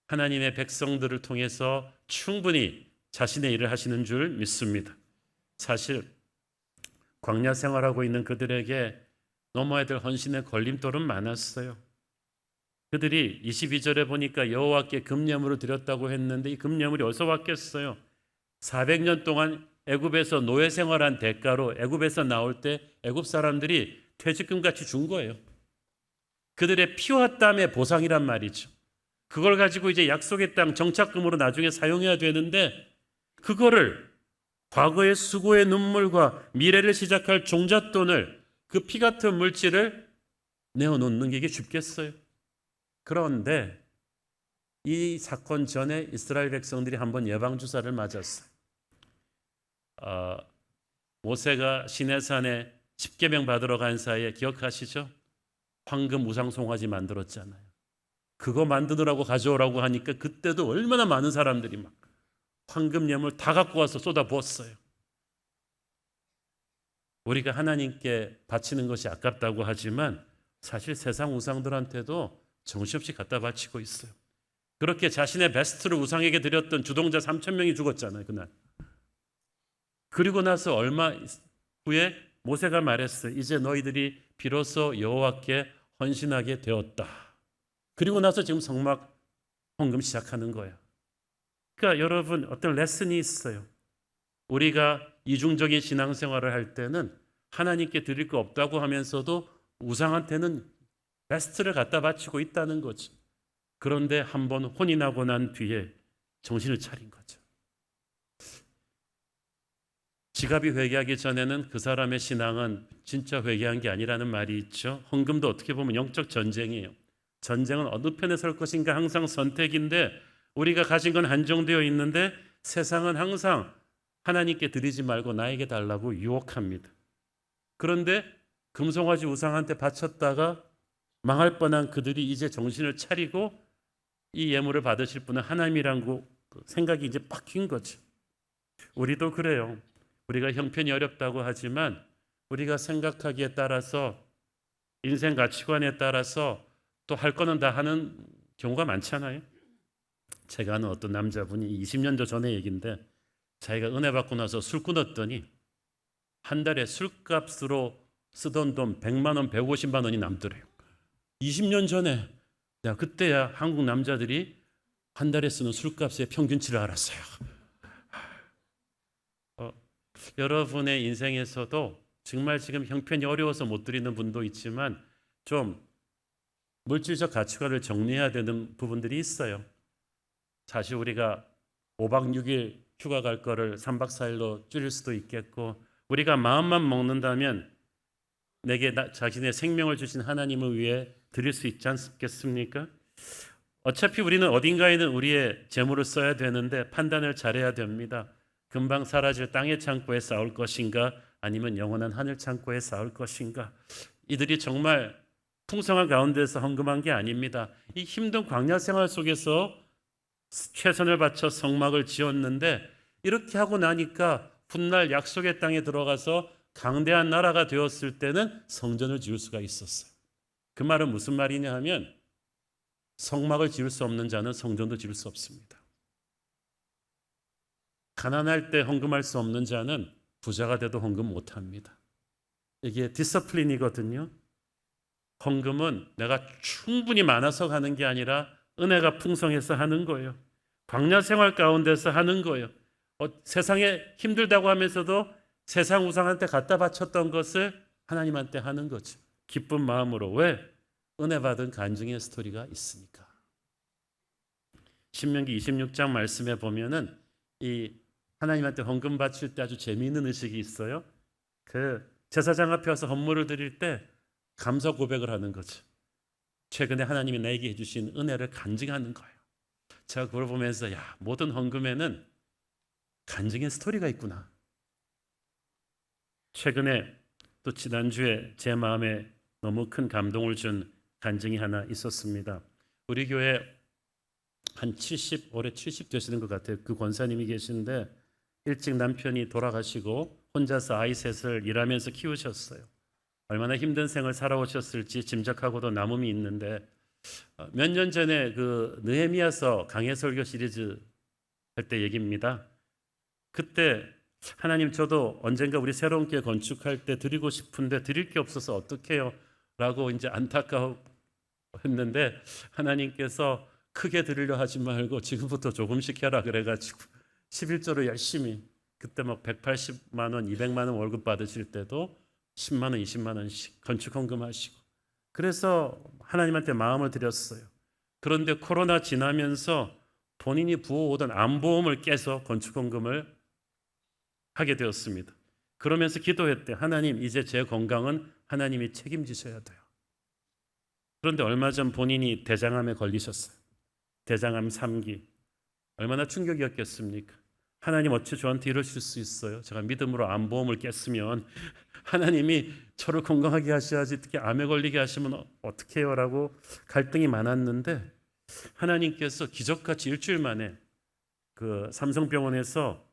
E: 하나님의 백성들을 통해서 충분히 자신의 일을 하시는 줄 믿습니다. 사실 광야 생활하고 있는 그들에게 넘어야 될 헌신의 걸림돌은 많았어요. 그들이 22절에 보니까 여호와께 금예물을 드렸다고 했는데 이 금예물이 어디서 왔겠어요? 400년 동안 애굽에서 노예 생활한 대가로 애굽에서 나올 때 애굽 사람들이 퇴직금 같이 준 거예요. 그들의 피와 땀의 보상이란 말이죠. 그걸 가지고 이제 약속의 땅 정착금으로 나중에 사용해야 되는데 그거를 과거의 수고의 눈물과 미래를 시작할 종잣돈을 그 피 같은 물질을 내어놓는 게 이게 쉽겠어요? 그런데 이 사건 전에 이스라엘 백성들이 한번 예방주사를 맞았어요. 모세가 시내산에 십계명 받으러 간 사이에 기억하시죠? 황금 우상송아지 만들었잖아요. 그거 만드느라고 가져오라고 하니까 그때도 얼마나 많은 사람들이 막 황금 예물 다 갖고 와서 쏟아부었어요. 우리가 하나님께 바치는 것이 아깝다고 하지만 사실 세상 우상들한테도 정신없이 갖다 바치고 있어요. 그렇게 자신의 베스트를 우상에게 드렸던 주동자 3,000명이 죽었잖아요, 그날. 그리고 나서 얼마 후에 모세가 말했어요. 이제 너희들이 비로소 여호와께 헌신하게 되었다. 그리고 나서 지금 성막 헌금 시작하는 거예요. 그러니까 여러분 어떤 레슨이 있어요. 우리가 이중적인 신앙생활을 할 때는 하나님께 드릴 거 없다고 하면서도 우상한테는 베스트를 갖다 바치고 있다는 거죠. 그런데 한번 혼인하고 난 뒤에 정신을 차린 거죠. 지갑이 회개하기 전에는 그 사람의 신앙은 진짜 회개한 게 아니라는 말이 있죠. 헌금도 어떻게 보면 영적 전쟁이에요. 전쟁은 어느 편에 설 것인가 항상 선택인데 우리가 가진 건 한정되어 있는데 세상은 항상 하나님께 드리지 말고 나에게 달라고 유혹합니다. 그런데 금송아지 우상한테 바쳤다가 망할 뻔한 그들이 이제 정신을 차리고 이 예물을 받으실 분은 하나님이라고 생각이 이제 바뀐 거죠. 우리도 그래요. 우리가 형편이 어렵다고 하지만 우리가 생각하기에 따라서 인생 가치관에 따라서 또 할 거는 다 하는 경우가 많잖아요. 제가 아는 어떤 남자분이 20년 전의 얘기인데 자기가 은혜 받고 나서 술 끊었더니 한 달에 술값으로 쓰던 돈 100만 원, 150만 원이 남더래요. 20년 전에 내가 그때야 한국 남자들이 한 달에 쓰는 술값의 평균치를 알았어요. 여러분의 인생에서도 정말 지금 형편이 어려워서 못 드리는 분도 있지만 좀 물질적 가치관을 정리해야 되는 부분들이 있어요. 사실 우리가 5박 6일 휴가 갈 거를 3박 4일로 줄일 수도 있겠고 우리가 마음만 먹는다면 내게 자신의 생명을 주신 하나님을 위해 드릴 수 있지 않겠습니까? 어차피 우리는 어딘가에는 우리의 재물을 써야 되는데 판단을 잘해야 됩니다. 금방 사라질 땅의 창고에 쌓을 것인가 아니면 영원한 하늘 창고에 쌓을 것인가. 이들이 정말 풍성한 가운데서 헌금한 게 아닙니다. 이 힘든 광야 생활 속에서 최선을 바쳐 성막을 지었는데 이렇게 하고 나니까 훗날 약속의 땅에 들어가서 강대한 나라가 되었을 때는 성전을 지을 수가 있었어요. 그 말은 무슨 말이냐 하면 성막을 지을 수 없는 자는 성전도 지을 수 없습니다. 가난할 때 헌금할 수 없는 자는 부자가 돼도 헌금 못합니다. 이게 디서플린이거든요. 헌금은 내가 충분히 많아서 하는 게 아니라 은혜가 풍성해서 하는 거예요. 광야 생활 가운데서 하는 거예요. 세상에 힘들다고 하면서도 세상 우상한테 갖다 바쳤던 것을 하나님한테 하는 거죠. 기쁜 마음으로. 왜? 은혜 받은 간증의 스토리가 있으니까. 신명기 26장 말씀에 보면은 이 하나님한테 헌금 바칠 때 아주 재미있는 의식이 있어요. 그 제사장 앞에 와서 헌물을 드릴 때 감사 고백을 하는 거죠. 최근에 하나님이 나에게 해주신 은혜를 간증하는 거예요. 제가 그걸 보면서 야, 모든 헌금에는 간증의 스토리가 있구나. 최근에 또 지난주에 제 마음에 너무 큰 감동을 준 간증이 하나 있었습니다. 우리 교회 한 70, 올해 70 되시는 것 같아요. 그 권사님이 계신데 일찍 남편이 돌아가시고 혼자서 아이 셋을 일하면서 키우셨어요. 얼마나 힘든 생을 살아오셨을지 짐작하고도 남음이 있는데 몇 년 전에 그 느헤미야서 강해 설교 시리즈 할 때 얘기입니다. 그때 하나님 저도 언젠가 우리 새로운 교회 건축할 때 드리고 싶은데 드릴 게 없어서 어떡해요? 라고 이제 안타까워했는데 하나님께서 크게 드리려 하지 말고 지금부터 조금씩 해라 그래가지고 11조로 열심히 그때 막 180만 원, 200만 원 월급 받으실 때도 10만 원, 20만 원씩 건축 헌금하시고 그래서 하나님한테 마음을 드렸어요. 그런데 코로나 지나면서 본인이 부어오던 암보험을 깨서 건축 헌금을 하게 되었습니다. 그러면서 기도했대. 하나님, 이제 제 건강은 하나님이 책임지셔야 돼요. 그런데 얼마 전 본인이 대장암에 걸리셨어요. 대장암 3기. 얼마나 충격이었겠습니까? 하나님 어찌 저한테 이러실 수 있어요? 제가 믿음으로 암보험을 깼으면 하나님이 저를 건강하게 하셔야지 특히 암에 걸리게 하시면 어떻게 해요? 라고 갈등이 많았는데 하나님께서 기적같이 일주일 만에 그 삼성병원에서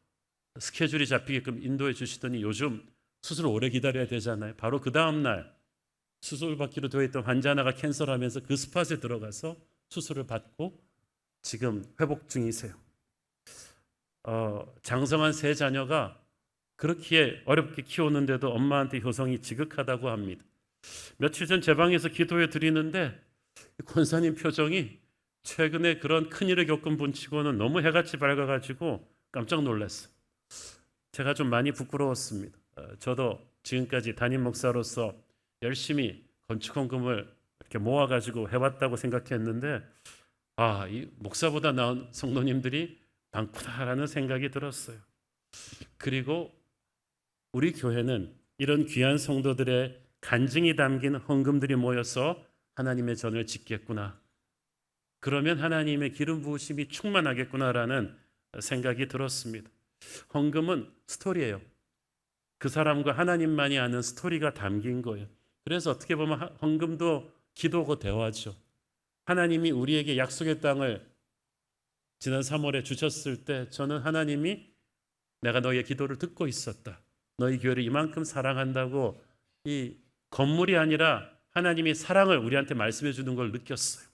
E: 스케줄이 잡히게끔 인도해 주시더니 요즘 수술 오래 기다려야 되잖아요. 바로 그 다음 날 수술 받기로 되어 있던 환자 하나가 캔슬하면서 그 스팟에 들어가서 수술을 받고 지금 회복 중이세요. 장성한 세 자녀가 그렇게 어렵게 키우는데도 엄마한테 효성이 지극하다고 합니다. 며칠 전 제 방에서 기도해 드리는데 권사님 표정이 최근에 그런 큰일을 겪은 분치고는 너무 해같이 밝아가지고 깜짝 놀랐어요. 제가 좀 많이 부끄러웠습니다. 저도 지금까지 담임 목사로서 열심히 건축헌금을 이렇게 모아가지고 해왔다고 생각했는데 이 목사보다 나은 성도님들이 많구나라는 생각이 들었어요. 그리고 우리 교회는 이런 귀한 성도들의 간증이 담긴 헌금들이 모여서 하나님의 전을 짓겠구나. 그러면 하나님의 기름 부으심이 충만하겠구나라는 생각이 들었습니다. 헌금은 스토리예요. 그 사람과 하나님만이 아는 스토리가 담긴 거예요. 그래서 어떻게 보면 헌금도 기도고 대화죠. 하나님이 우리에게 약속의 땅을 지난 3월에 주셨을 때 저는 하나님이 내가 너희의 기도를 듣고 있었다. 너희 교회를 이만큼 사랑한다고 이 건물이 아니라 하나님이 사랑을 우리한테 말씀해 주는 걸 느꼈어요.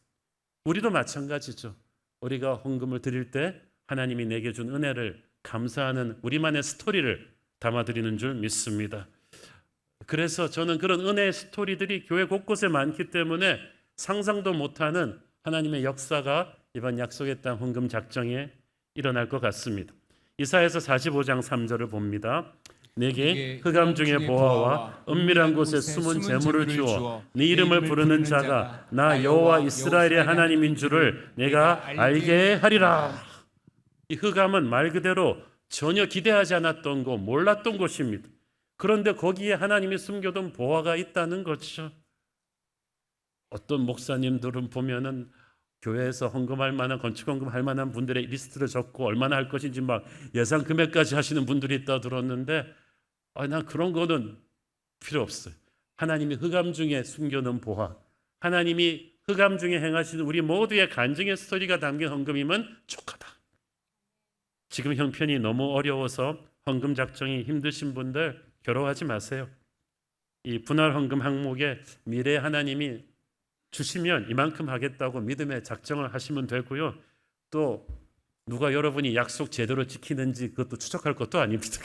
E: 우리도 마찬가지죠. 우리가 헌금을 드릴 때 하나님이 내게 준 은혜를 감사하는 우리만의 스토리를 담아드리는 줄 믿습니다. 그래서 저는 그런 은혜의 스토리들이 교회 곳곳에 많기 때문에 상상도 못하는 하나님의 역사가 이번 약속의 땅 헌금 작정에 일어날 것 같습니다. 이사야서 45장 3절을 봅니다. 내게 흑암 중에 보아와 은밀한 곳에 숨은 재물을 주어 네 이름을 부르는 자가 나 여호와 이스라엘의 하나님인 줄을 내가 알게 하리라. 이 흑암은 말 그대로 전혀 기대하지 않았던 곳, 몰랐던 곳입니다. 그런데 거기에 하나님이 숨겨둔 보화가 있다는 거죠. 어떤 목사님들은 보면은 교회에서 헌금할 만한, 건축 헌금할 만한 분들의 리스트를 적고 얼마나 할 것인지 막 예상 금액까지 하시는 분들이 있다 들었는데 난 그런 거는 필요 없어요. 하나님이 흑암 중에 숨겨놓은 보화, 하나님이 흑암 중에 행하시는 우리 모두의 간증의 스토리가 담긴 헌금이면 족하다. 지금 형편이 너무 어려워서 헌금 작정이 힘드신 분들 괴로워하지 마세요. 이 분할 헌금 항목에 미래에 하나님이 주시면 이만큼 하겠다고 믿음의 작정을 하시면 되고요. 또 누가 여러분이 약속 제대로 지키는지 그것도 추적할 것도 아닙니다.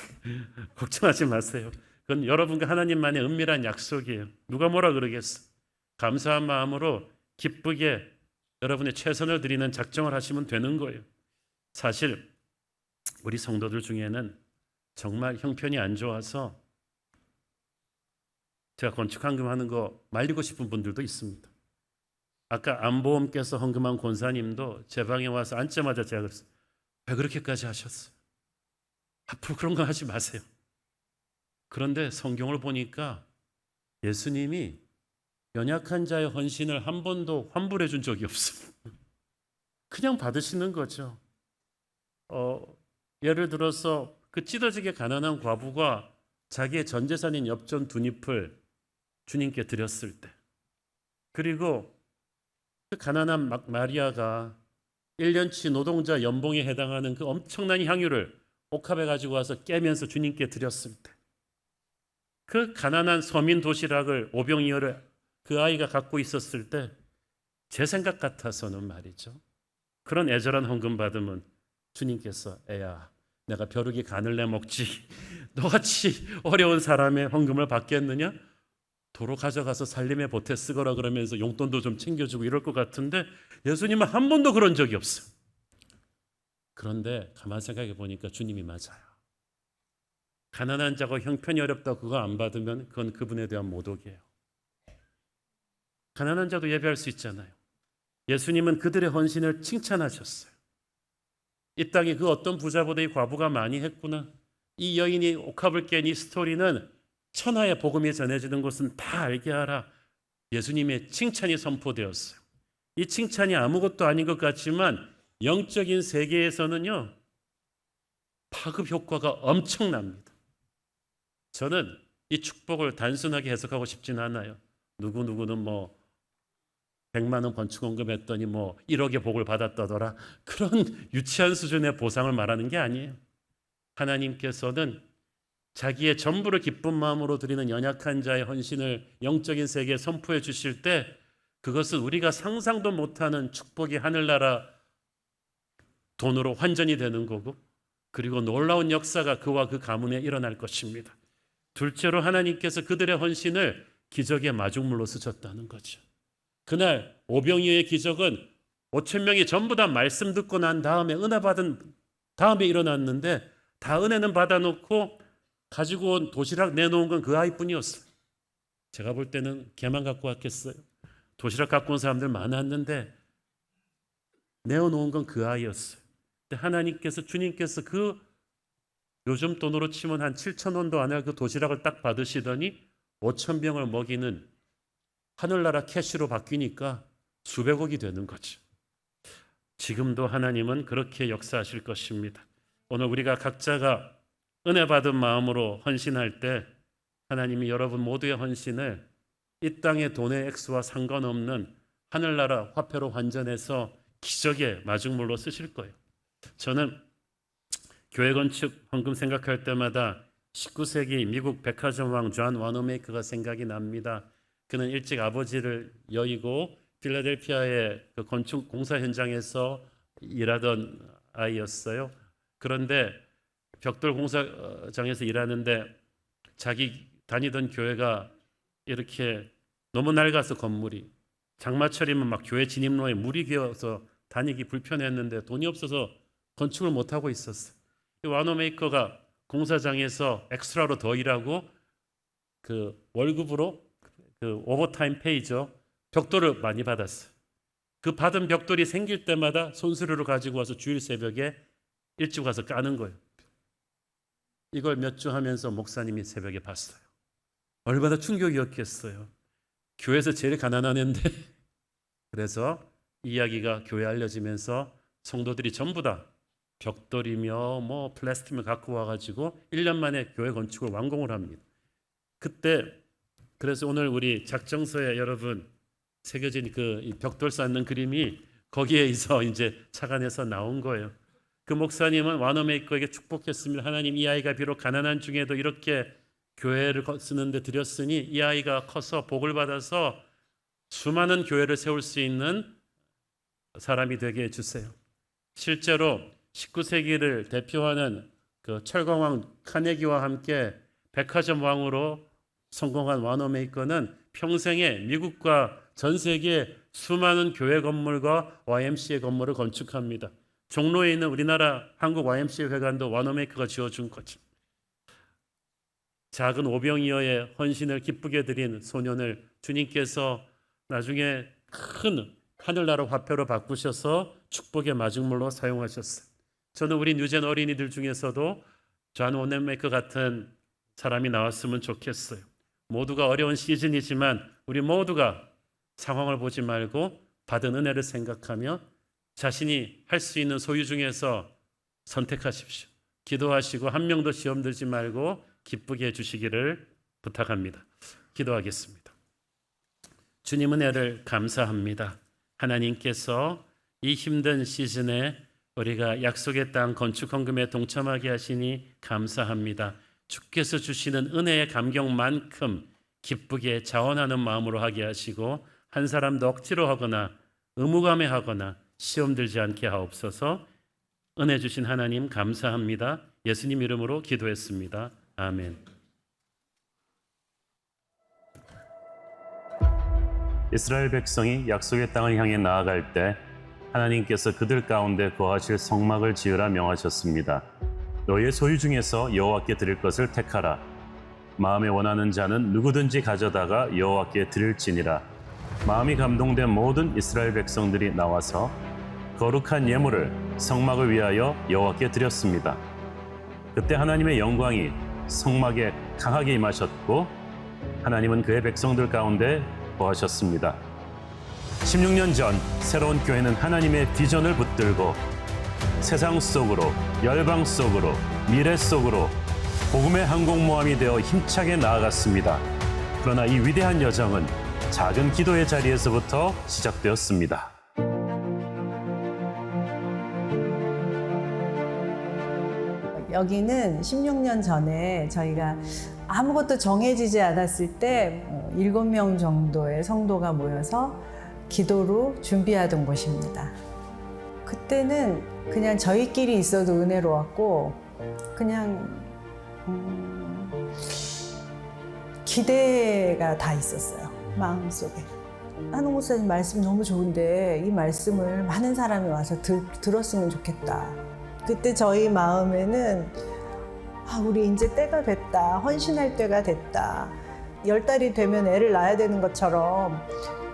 E: 걱정하지 마세요. 그건 여러분과 하나님만의 은밀한 약속이에요. 누가 뭐라 그러겠어. 감사한 마음으로 기쁘게 여러분의 최선을 드리는 작정을 하시면 되는 거예요. 사실 우리 성도들 중에는 정말 형편이 안 좋아서 제가 건축 헌금하는 거 말리고 싶은 분들도 있습니다. 아까 안보험께서 헌금한 권사님도 제 방에 와서 앉자마자 제가 그랬어요. 왜 그렇게까지 하셨어요? 앞으로 그런 거 하지 마세요. 그런데 성경을 보니까 예수님이 연약한 자의 헌신을 한 번도 환불해 준 적이 없어요. 그냥 받으시는 거죠. 예를 들어서 그 찢어지게 가난한 과부가 자기의 전 재산인 엽전 2잎을 주님께 드렸을 때, 그리고 그 가난한 마리아가 1년치 노동자 연봉에 해당하는 그 엄청난 향유를 옥합에 가지고 와서 깨면서 주님께 드렸을 때, 그 가난한 서민 도시락을 오병이어를 그 아이가 갖고 있었을 때, 제 생각 같아서는 말이죠, 그런 애절한 헌금 받으면 주님께서 애야 내가 벼룩이 간을 내 먹지 너같이 어려운 사람의 헌금을 받겠느냐? 도로 가져가서 살림에 보태 쓰거라 그러면서 용돈도 좀 챙겨주고 이럴 것 같은데 예수님은 한 번도 그런 적이 없어요. 그런데 가만 생각해 보니까 주님이 맞아요. 가난한 자가 형편이 어렵다고 그거 안 받으면 그건 그분에 대한 모독이에요. 가난한 자도 예배할 수 있잖아요. 예수님은 그들의 헌신을 칭찬하셨어요. 이 땅에 그 어떤 부자보다 이 과부가 많이 했구나. 이 여인이 옥합을 깬 이 스토리는 천하의 복음이 전해지는 곳은 다 알게 하라. 예수님의 칭찬이 선포되었어요. 이 칭찬이 아무것도 아닌 것 같지만 영적인 세계에서는요, 파급 효과가 엄청납니다. 저는 이 축복을 단순하게 해석하고 싶진 않아요. 누구누구는 100만 원 건축헌금 했더니 1억의 복을 받았다더라. 그런 유치한 수준의 보상을 말하는 게 아니에요. 하나님께서는 자기의 전부를 기쁜 마음으로 드리는 연약한 자의 헌신을 영적인 세계에 선포해 주실 때 그것은 우리가 상상도 못하는 축복이 하늘나라 돈으로 환전이 되는 거고, 그리고 놀라운 역사가 그와 그 가문에 일어날 것입니다. 둘째로 하나님께서 그들의 헌신을 기적의 마중물로 쓰셨다는 거죠. 그날 오병이어의 기적은 5천 명이 전부 다 말씀 듣고 난 다음에 은혜 받은 다음에 일어났는데, 다 은혜는 받아놓고 가지고 온 도시락 내놓은 건 그 아이뿐이었어요. 제가 볼 때는 걔만 갖고 왔겠어요. 도시락 갖고 온 사람들 많았는데 내어놓은 건 그 아이였어요. 근데 하나님께서, 주님께서 그 요즘 돈으로 치면 한 7천 원도 안 할 그 도시락을 딱 받으시더니 5천 병을 먹이는 하늘나라 캐시로 바뀌니까 수백억이 되는 거죠. 지금도 하나님은 그렇게 역사하실 것입니다. 오늘 우리가 각자가 은혜 받은 마음으로 헌신할 때 하나님이 여러분 모두의 헌신을 이 땅의 돈의 액수와 상관없는 하늘나라 화폐로 환전해서 기적의 마중물로 쓰실 거예요. 저는 교회 건축 헌금 생각할 때마다 19세기 미국 백화점 왕 존 와노메이커가 생각이 납니다. 그는 일찍 아버지를 여의고 필라델피아의 그 건축 공사 현장에서 일하던 아이였어요. 그런데 벽돌 공사장에서 일하는데 자기 다니던 교회가 이렇게 너무 낡아서 건물이 장마철이면 막 교회 진입로에 물이 기어서 다니기 불편했는데 돈이 없어서 건축을 못하고 있었어요. 와노메이커가 공사장에서 엑스트라로 더 일하고 그 월급으로 그 오버타임 페이죠. 벽돌을 많이 받았어요. 그 받은 벽돌이 생길 때마다 손수레로 가지고 와서 주일 새벽에 일찍 와서 까는 거예요. 이걸 몇 주 하면서 목사님이 새벽에 봤어요. 얼마나 충격이었겠어요. 교회에서 제일 가난한 애인데 그래서 이야기가 교회에 알려지면서 성도들이 전부 다 벽돌이며 뭐 플라스틱을 갖고 와가지고 1년 만에 교회 건축을 완공을 합니다. 그때 그래서 오늘 우리 작정서에 여러분 새겨진 그 벽돌 쌓는 그림이 거기에서 이제 착안해서 나온 거예요. 그 목사님은 와노메이커에게 축복했습니다. 하나님, 이 아이가 비록 가난한 중에도 이렇게 교회를 쓰는데 드렸으니 이 아이가 커서 복을 받아서 수많은 교회를 세울 수 있는 사람이 되게 해주세요. 실제로 19세기를 대표하는 그 철강왕 카네기와 함께 백화점 왕으로 성공한 와노메이커는 평생에 미국과 전 세계 수많은 교회 건물과 YMCA 건물을 건축합니다. 종로에 있는 우리나라 한국 YMCA 회관도 와노메이커가 지어준 거죠. 작은 오병이어의 헌신을 기쁘게 드린 소년을 주님께서 나중에 큰 하늘나라 화폐로 바꾸셔서 축복의 마중물로 사용하셨어요. 저는 우리 뉴젠 어린이들 중에서도 존 와노메이커 같은 사람이 나왔으면 좋겠어요. 모두가 어려운 시즌이지만 우리 모두가 상황을 보지 말고 받은 은혜를 생각하며 자신이 할 수 있는 소유 중에서 선택하십시오. 기도하시고 한 명도 시험 들지 말고 기쁘게 해주시기를 부탁합니다. 기도하겠습니다. 주님 은혜를 감사합니다. 하나님께서 이 힘든 시즌에 우리가 약속의 땅 건축 헌금에 동참하게 하시니 감사합니다. 주께서 주시는 은혜의 감격만큼 기쁘게 자원하는 마음으로 하게 하시고 한 사람도 억지로 하거나 의무감해하거나 시험 들지 않게 하옵소서. 은혜 주신 하나님 감사합니다. 예수님 이름으로 기도했습니다. 아멘. 이스라엘 백성이 약속의 땅을 향해 나아갈 때 하나님께서 그들 가운데 거하실 성막을 지으라 명하셨습니다. 너의 소유 중에서 여호와께 드릴 것을 택하라. 마음에 원하는 자는 누구든지 가져다가 여호와께 드릴지니라. 마음이 감동된 모든 이스라엘 백성들이 나와서 거룩한 예물을 성막을 위하여 여호와께 드렸습니다. 그때 하나님의 영광이 성막에 강하게 임하셨고 하나님은 그의 백성들 가운데 거하셨습니다. 16년 전 새로운 교회는 하나님의 비전을 붙들고 세상 속으로, 열방 속으로, 미래 속으로 복음의 항공모함이 되어 힘차게 나아갔습니다. 그러나 이 위대한 여정은 작은 기도의 자리에서부터 시작되었습니다.
F: 여기는 16년 전에 저희가 아무것도 정해지지 않았을 때 7명 정도의 성도가 모여서 기도로 준비하던 곳입니다. 그때는 그냥 저희끼리 있어도 은혜로웠고 그냥 기대가 다 있었어요. 마음속에. 한웅 목사님 말씀 너무 좋은데 이 말씀을 많은 사람이 와서 들었으면 좋겠다. 그때 저희 마음에는 우리 이제 때가 됐다. 헌신할 때가 됐다. 10달이 되면 애를 낳아야 되는 것처럼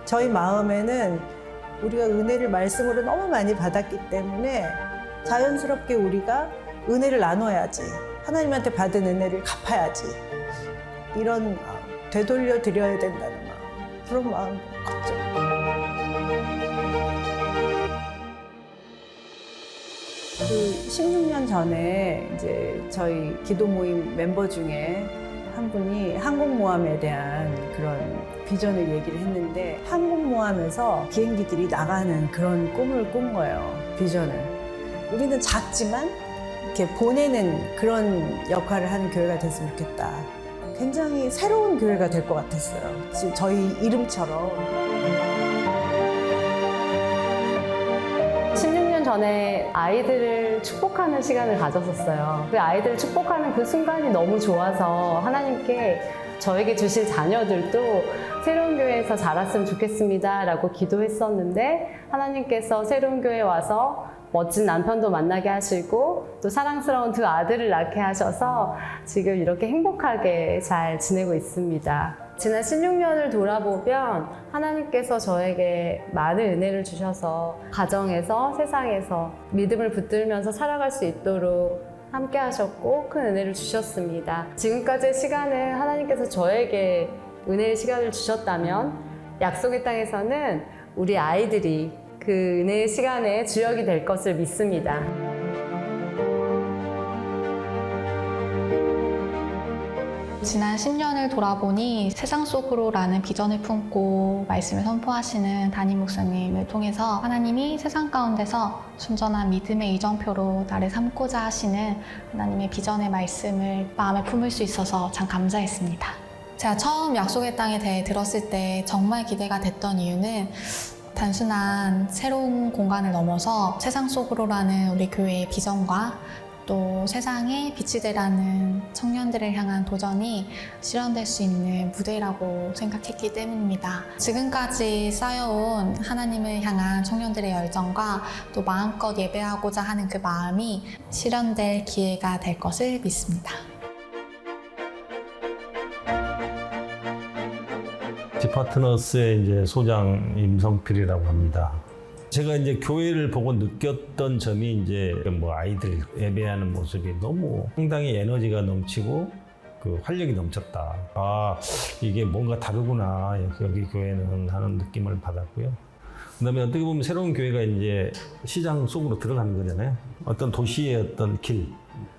F: 저희 마음에는 우리가 은혜를 말씀으로 너무 많이 받았기 때문에 자연스럽게 우리가 은혜를 나눠야지. 하나님한테 받은 은혜를 갚아야지. 이런 마음, 되돌려 드려야 된다는 마음, 그런 마음 컸죠. 그 16년 전에 이제 저희 기도 모임 멤버 중에 한 분이 항공모함에 대한 그런 비전을 얘기를 했는데, 항공모함에서 비행기들이 나가는 그런 꿈을 꾼 거예요. 비전을. 우리는 작지만 이렇게 보내는 그런 역할을 하는 교회가 됐으면 좋겠다. 굉장히 새로운 교회가 될 것 같았어요. 지금 저희 이름처럼.
G: 16년 전에 아이들을 축복하는 시간을 가졌었어요. 그 아이들을 축복하는 그 순간이 너무 좋아서 하나님께 저에게 주실 자녀들도 새로운 교회에서 자랐으면 좋겠습니다 라고 기도했었는데, 하나님께서 새로운 교회에 와서 멋진 남편도 만나게 하시고 또 사랑스러운 두 아들을 낳게 하셔서 지금 이렇게 행복하게 잘 지내고 있습니다. 지난 16년을 돌아보면 하나님께서 저에게 많은 은혜를 주셔서 가정에서, 세상에서 믿음을 붙들면서 살아갈 수 있도록 함께 하셨고 큰 은혜를 주셨습니다. 지금까지의 시간은 하나님께서 저에게 은혜의 시간을 주셨다면 약속의 땅에서는 우리 아이들이 그 은혜의 시간에 주역이 될 것을 믿습니다.
H: 지난 10년을 돌아보니 세상 속으로라는 비전을 품고 말씀을 선포하시는 담임 목사님을 통해서 하나님이 세상 가운데서 순전한 믿음의 이정표로 나를 삼고자 하시는 하나님의 비전의 말씀을 마음에 품을 수 있어서 참 감사했습니다. 제가 처음 약속의 땅에 대해 들었을 때 정말 기대가 됐던 이유는 단순한 새로운 공간을 넘어서 세상 속으로라는 우리 교회의 비전과 또 세상에 빛이 되라는 청년들을 향한 도전이 실현될 수 있는 무대라고 생각했기 때문입니다. 지금까지 쌓여온 하나님을 향한 청년들의 열정과 또 마음껏 예배하고자 하는 그 마음이 실현될 기회가 될 것을 믿습니다.
I: 디파트너스의 이제 소장 임성필이라고 합니다. 제가 이제 교회를 보고 느꼈던 점이 이제 뭐 아이들 예배하는 모습이 너무 상당히 에너지가 넘치고 그 활력이 넘쳤다. 아, 이게 뭔가 다르구나. 여기 교회는 하는 느낌을 받았고요. 그다음에 어떻게 보면 새로운 교회가 이제 시장 속으로 들어가는 거잖아요. 어떤 도시의 어떤 길,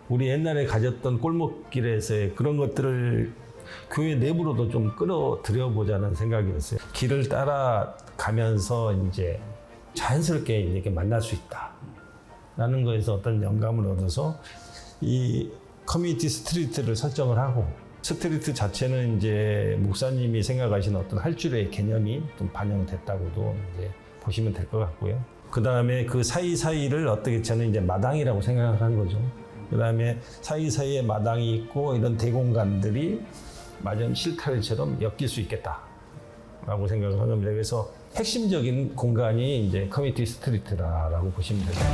I: 우리 옛날에 가졌던 골목길에서의 그런 것들을 교회 내부로도 좀 끌어들여 보자는 생각이었어요. 길을 따라가면서 이제 자연스럽게 이렇게 만날 수 있다 라는 거에서 어떤 영감을 얻어서 이 커뮤니티 스트리트를 설정을 하고, 스트리트 자체는 이제 목사님이 생각하시는 어떤 할줄의 개념이 좀 반영됐다고도 이제 보시면 될 것 같고요. 그 다음에 그 사이사이를 어떻게 저는 이제 마당이라고 생각을 한 거죠. 그 다음에 사이사이에 마당이 있고 이런 대공간들이 마련 실타래처럼 엮일 수 있겠다라고 생각을 한 겁니다. 그래서 핵심적인 공간이 이제 커뮤니티 스트리트라고 보시면 됩니다.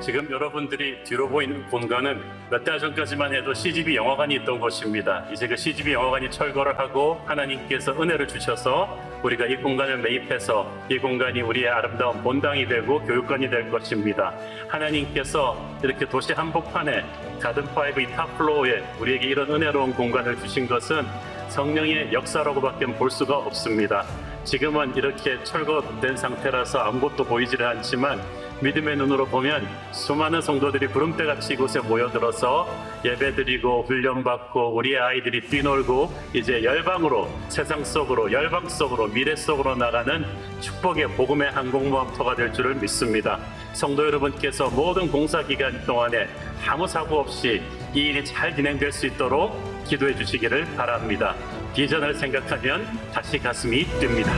E: 지금 여러분들이 뒤로 보이는 공간은 몇 달 전까지만 해도 CGV 영화관이 있던 곳입니다. 이제 그 CGV 영화관이 철거를 하고 하나님께서 은혜를 주셔서 우리가 이 공간을 매입해서 이 공간이 우리의 아름다운 본당이 되고 교육관이 될 것입니다. 하나님께서 이렇게 도시 한복판에 가든파이브 이 탑플로어에 우리에게 이런 은혜로운 공간을 주신 것은 성령의 역사라고밖에 볼 수가 없습니다. 지금은 이렇게 철거된 상태라서 아무것도 보이지는 않지만 믿음의 눈으로 보면 수많은 성도들이 구름대같이 이곳에 모여들어서 예배드리고 훈련받고 우리의 아이들이 뛰놀고 이제 열방으로, 세상 속으로, 열방 속으로, 미래 속으로 나가는 축복의 복음의 항공모함터가 될 줄을 믿습니다. 성도 여러분께서 모든 공사 기간 동안에 아무 사고 없이 이 일이 잘 진행될 수 있도록 기도해 주시기를 바랍니다. 비전을 생각하면 다시 가슴이 뜁니다.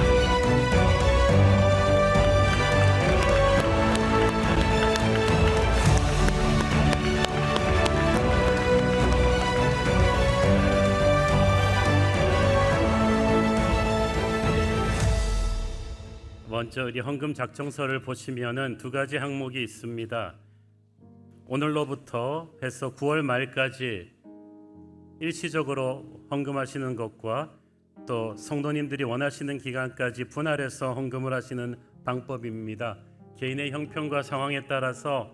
E: 먼저 우리 헌금 작정서를 보시면은 두 가지 항목이 있습니다. 오늘로부터 해서 9월 말까지 일시적으로 헌금하시는 것과 또 성도님들이 원하시는 기간까지 분할해서 헌금을 하시는 방법입니다. 개인의 형편과 상황에 따라서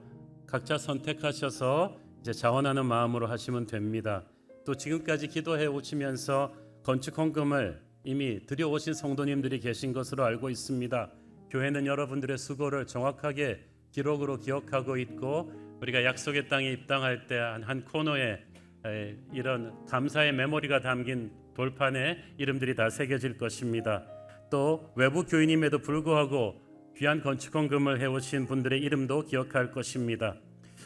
E: 각자 선택하셔서 이제 자원하는 마음으로 하시면 됩니다. 또 지금까지 기도해 오시면서 건축 헌금을 이미 드려오신 성도님들이 계신 것으로 알고 있습니다. 교회는 여러분들의 수고를 정확하게 기록으로 기억하고 있고 우리가 약속의 땅에 입당할 때 한 코너에 이런 감사의 메모리가 담긴 돌판에 이름들이 다 새겨질 것입니다. 또 외부 교인임에도 불구하고 귀한 건축 헌금을 해오신 분들의 이름도 기억할 것입니다.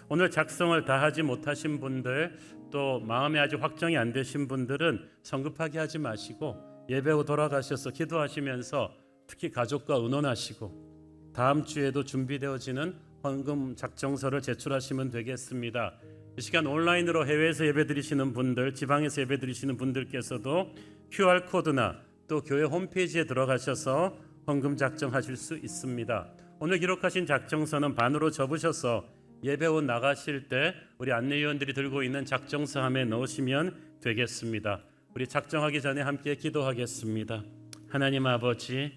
E: 오늘 작성을 다 하지 못하신 분들, 또 마음에 아직 확정이 안 되신 분들은 성급하게 하지 마시고 예배 후 돌아가셔서 기도하시면서 특히 가족과 의논하시고 다음 주에도 준비되어지는 헌금 작정서를 제출하시면 되겠습니다. 이 시간 온라인으로 해외에서 예배드리시는 분들, 지방에서 예배드리시는 분들께서도 QR코드나 또 교회 홈페이지에 들어가셔서 헌금 작정하실 수 있습니다. 오늘 기록하신 작정서는 반으로 접으셔서 예배 후 나가실 때 우리 안내위원들이 들고 있는 작정서함에 넣으시면 되겠습니다. 우리 작정하기 전에 함께 기도하겠습니다. 하나님 아버지,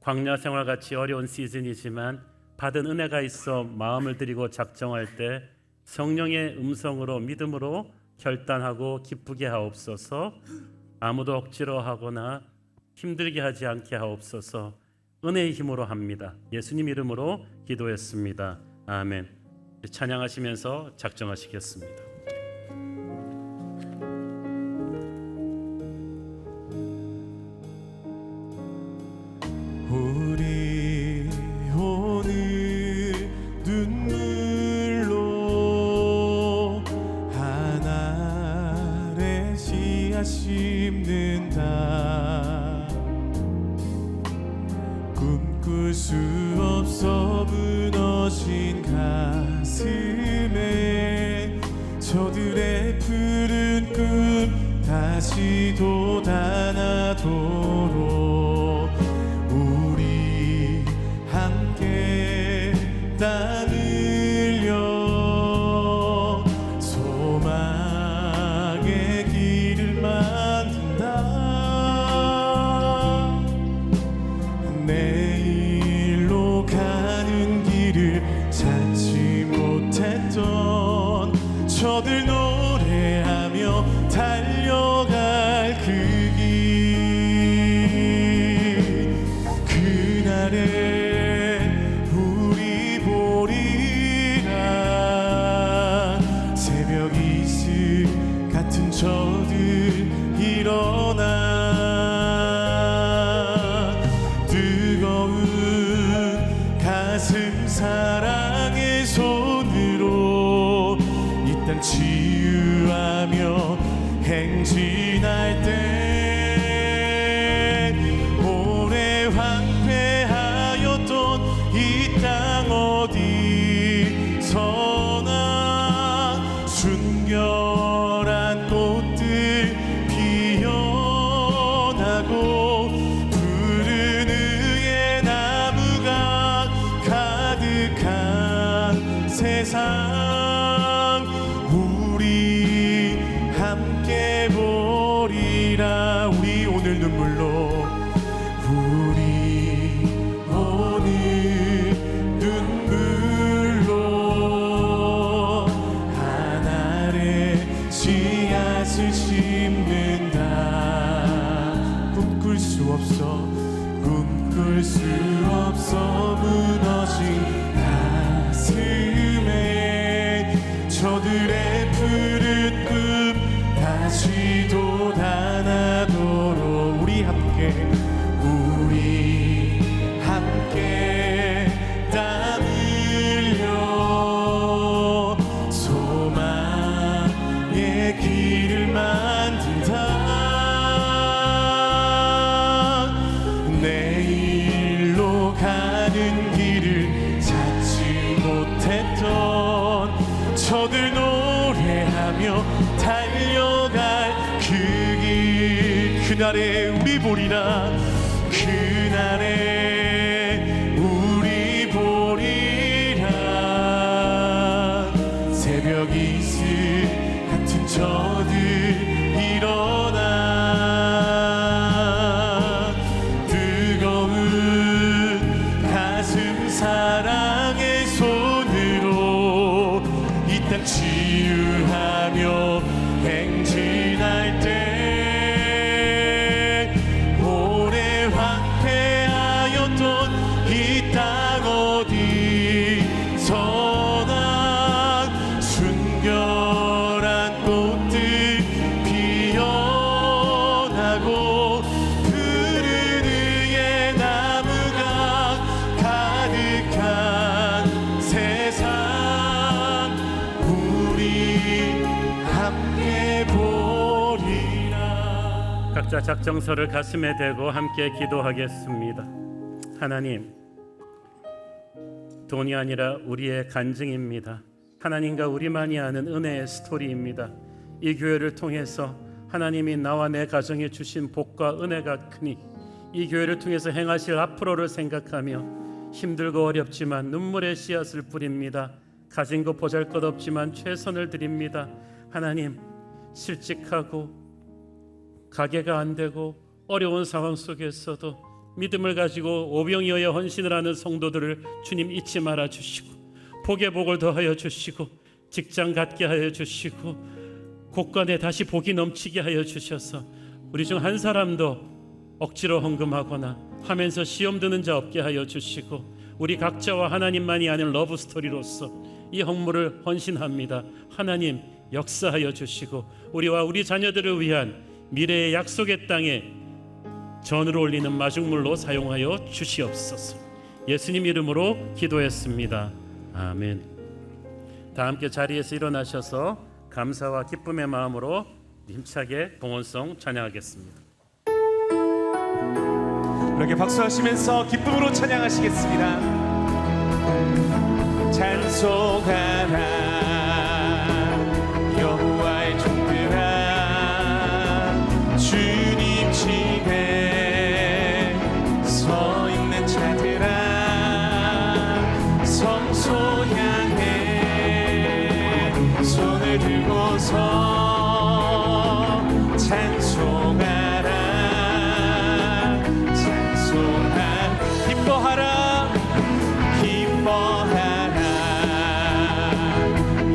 E: 광야 생활같이 어려운 시즌이지만 받은 은혜가 있어 마음을 드리고 작정할 때 성령의 음성으로 믿음으로 결단하고 기쁘게 하옵소서. 아무도 억지로 하거나 힘들게 하지 않게 하옵소서. 은혜의 힘으로 합니다. 예수님 이름으로 기도했습니다. 아멘. 찬양하시면서 작정하시겠습니다.
A: 우리 오늘 눈물로 하늘의 씨앗 심는다. 꿈꿀 수 없어 무너진 가슴에 저들의 푸른 꿈 다시 돋아나도록 우리 함께 땀 흘려 소망의 길을 만든다. 내일로 가는 길을 찾지 못했던 저들 노래하며 달려갈 그 길, 그날에 우리 보리라. 새벽 이슬 같은 저들 일어나 뜨거운 가슴 사랑의 손으로 이 땅 치유하며 행진할 때 오래 황폐하였던 이 땅 어디서나 순결한 꽃들 피어나고 푸른 의의 나무가 가득한 세상 우리 함께 보리라. 우리 오늘 눈물로 우리 오늘 눈물로 하늘의 씨앗을 심는다. 꿈꿀 수 없어 무너진 가슴에 저들의 푸른 꿈 다시 돋아나도록 우리 함께 땀 흘려 소망의 길을 만든다. 내일로 가는 길을 찾지 못했던 저들 노래하며 달려갈 그 길, 그날에 우리 보리라. 그날에 우리 보리라. 새벽 이슬 같은 저들 일어나 뜨거운 가슴 사랑의 손으로 이 땅 치유하며 행진할 때 오래 황폐하였던 이 땅
E: 각자 작정서를 가슴에 대고 함께 기도하겠습니다. 하나님, 돈이 아니라 우리의 간증입니다. 하나님과 우리만이 아는 은혜의 스토리입니다. 이 교회를 통해서 하나님이 나와 내 가정에 주신 복과 은혜가 크니 이 교회를 통해서 행하실 앞으로를 생각하며 힘들고 어렵지만 눈물의 씨앗을 뿌립니다. 가진 것 보잘것없지만 최선을 드립니다. 하나님, 실직하고 가게가 안 되고 어려운 상황 속에서도 믿음을 가지고 오병이어의 헌신을 하는 성도들을 주님 잊지 말아 주시고 복의 복을 더하여 주시고 직장 갖게 하여 주시고 곳간에 다시 복이 넘치게 하여 주셔서 우리 중 한 사람도 억지로 헌금하거나 하면서 시험 드는 자 없게 하여 주시고 우리 각자와 하나님만이 아는 러브 스토리로서 이 헌물을 헌신합니다. 하나님 역사하여 주시고 우리와 우리 자녀들을 위한 미래의 약속의 땅에 전으로 올리는 마중물로 사용하여 주시옵소서. 예수님 이름으로 기도했습니다. 아멘. 다 함께 자리에서 일어나셔서 감사와 기쁨의 마음으로 힘차게 봉헌송 찬양하겠습니다.
A: 이렇게 박수하시면서 기쁨으로 찬양하시겠습니다. 찬송하라 여호와의 종들아, 주님 집에 서 있는 자들아, 성소 향해 손을 들고서 찬송하라, 기뻐하라, 기뻐하라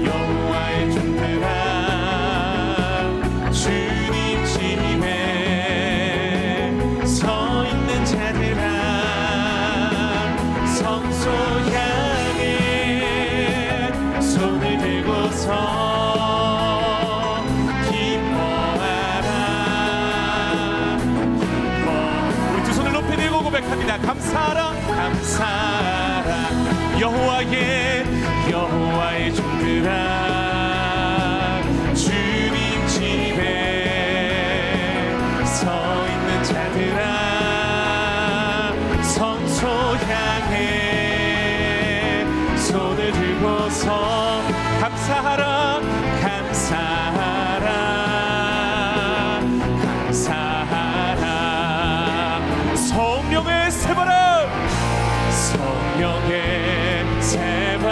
A: 여호와의 종들아, 주님 집에 서 있는 자들아, 성소 향해 손을 들고서 기뻐하라, 기뻐. 우리 두 손을 높이 들고 고백합니다. 감사하라, 감사하라 여호와의 종들아, 주님 집에 서 있는 자들아, 성소 향해 손을 들고서 감사하라, 감사하라, 감사하라. 성령의 새바람, 성령의 새바람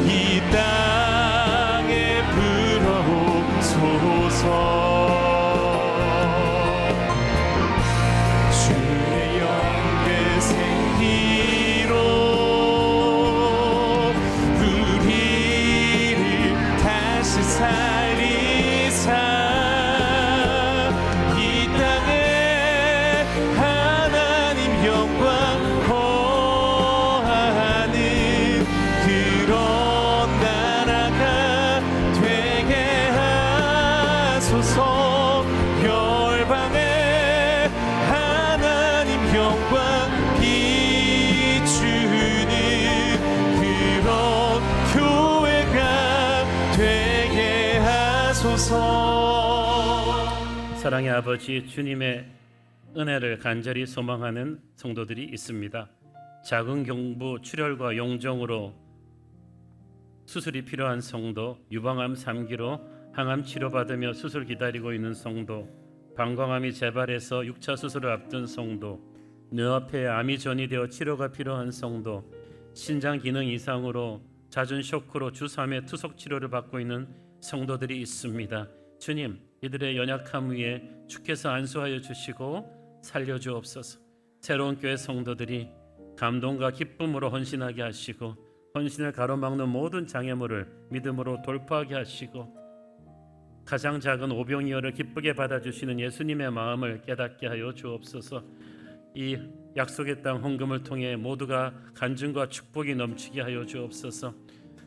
A: 이 땅에 불어오소서. 주의 영의 생기로 우리를 다시 살리사 이 땅에 하나님 영광 거하는 그런 나라가 되게 하소서. 열방에 하나님 영광 비추는 그런 교회가 되게 하소서.
E: 사랑의 아버지, 주님의 은혜를 간절히 소망하는 성도들이 있습니다. 작은 경부 출혈과 용종으로 수술이 필요한 성도, 유방암 3기로 항암 치료받으며 수술 기다리고 있는 성도, 방광암이 재발해서 6차 수술을 앞둔 성도, 뇌화폐에 암이 전이되어 치료가 필요한 성도, 신장 기능 이상으로 잦은 쇼크로 주 3회 투석 치료를 받고 있는 성도들이 있습니다. 주님, 이들의 연약함 위에 주께서 안수하여 주시고 살려주옵소서. 새로운 교회 성도들이 감동과 기쁨으로 헌신하게 하시고 헌신을 가로막는 모든 장애물을 믿음으로 돌파하게 하시고 가장 작은 오병이어를 기쁘게 받아주시는 예수님의 마음을 깨닫게 하여 주옵소서. 이 약속의 땅 헌금을 통해 모두가 간증과 축복이 넘치게 하여 주옵소서.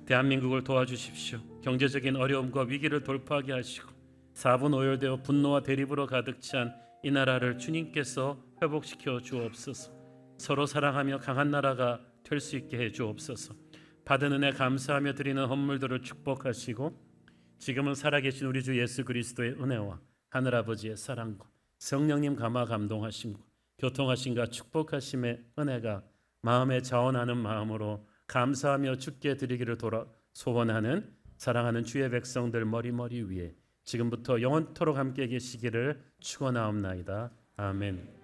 E: 대한민국을 도와주십시오. 경제적인 어려움과 위기를 돌파하게 하시고 4분 오열되어 분노와 대립으로 가득 찬 이 나라를 주님께서 회복시켜 주옵소서. 서로 사랑하며 강한 나라가 될 수 있게 해 주옵소서. 받은 은혜 감사하며 드리는 헌물들을 축복하시고 지금은 살아계신 우리 주 예수 그리스도의 은혜와 하늘아버지의 사랑과 성령님 감화 감동하심과 교통하심과 축복하심의 은혜가 마음에 자원하는 마음으로 감사하며 주께 드리기를 소원하는 사랑하는 주의 백성들 머리 위에 지금부터 영원토록 함께 계시기를 축원하옵나이다. 아멘.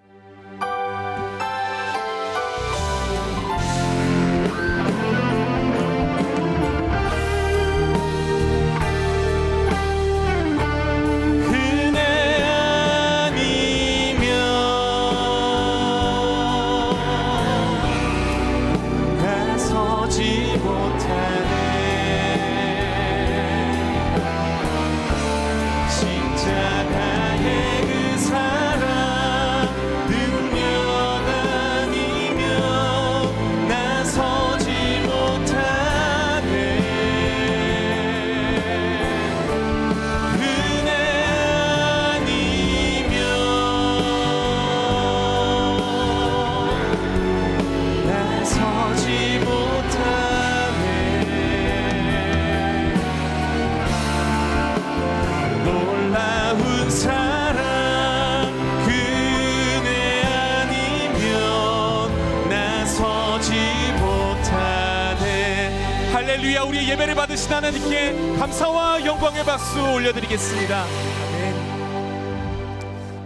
J: 할렐루야. 우리의 예배를 받으신 하나님께 감사와 영광의 박수 올려드리겠습니다. 아멘.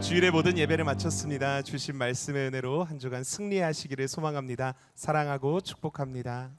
J: 주일의 모든 예배를 마쳤습니다. 주신 말씀의 은혜로 한 주간 승리하시기를 소망합니다. 사랑하고 축복합니다.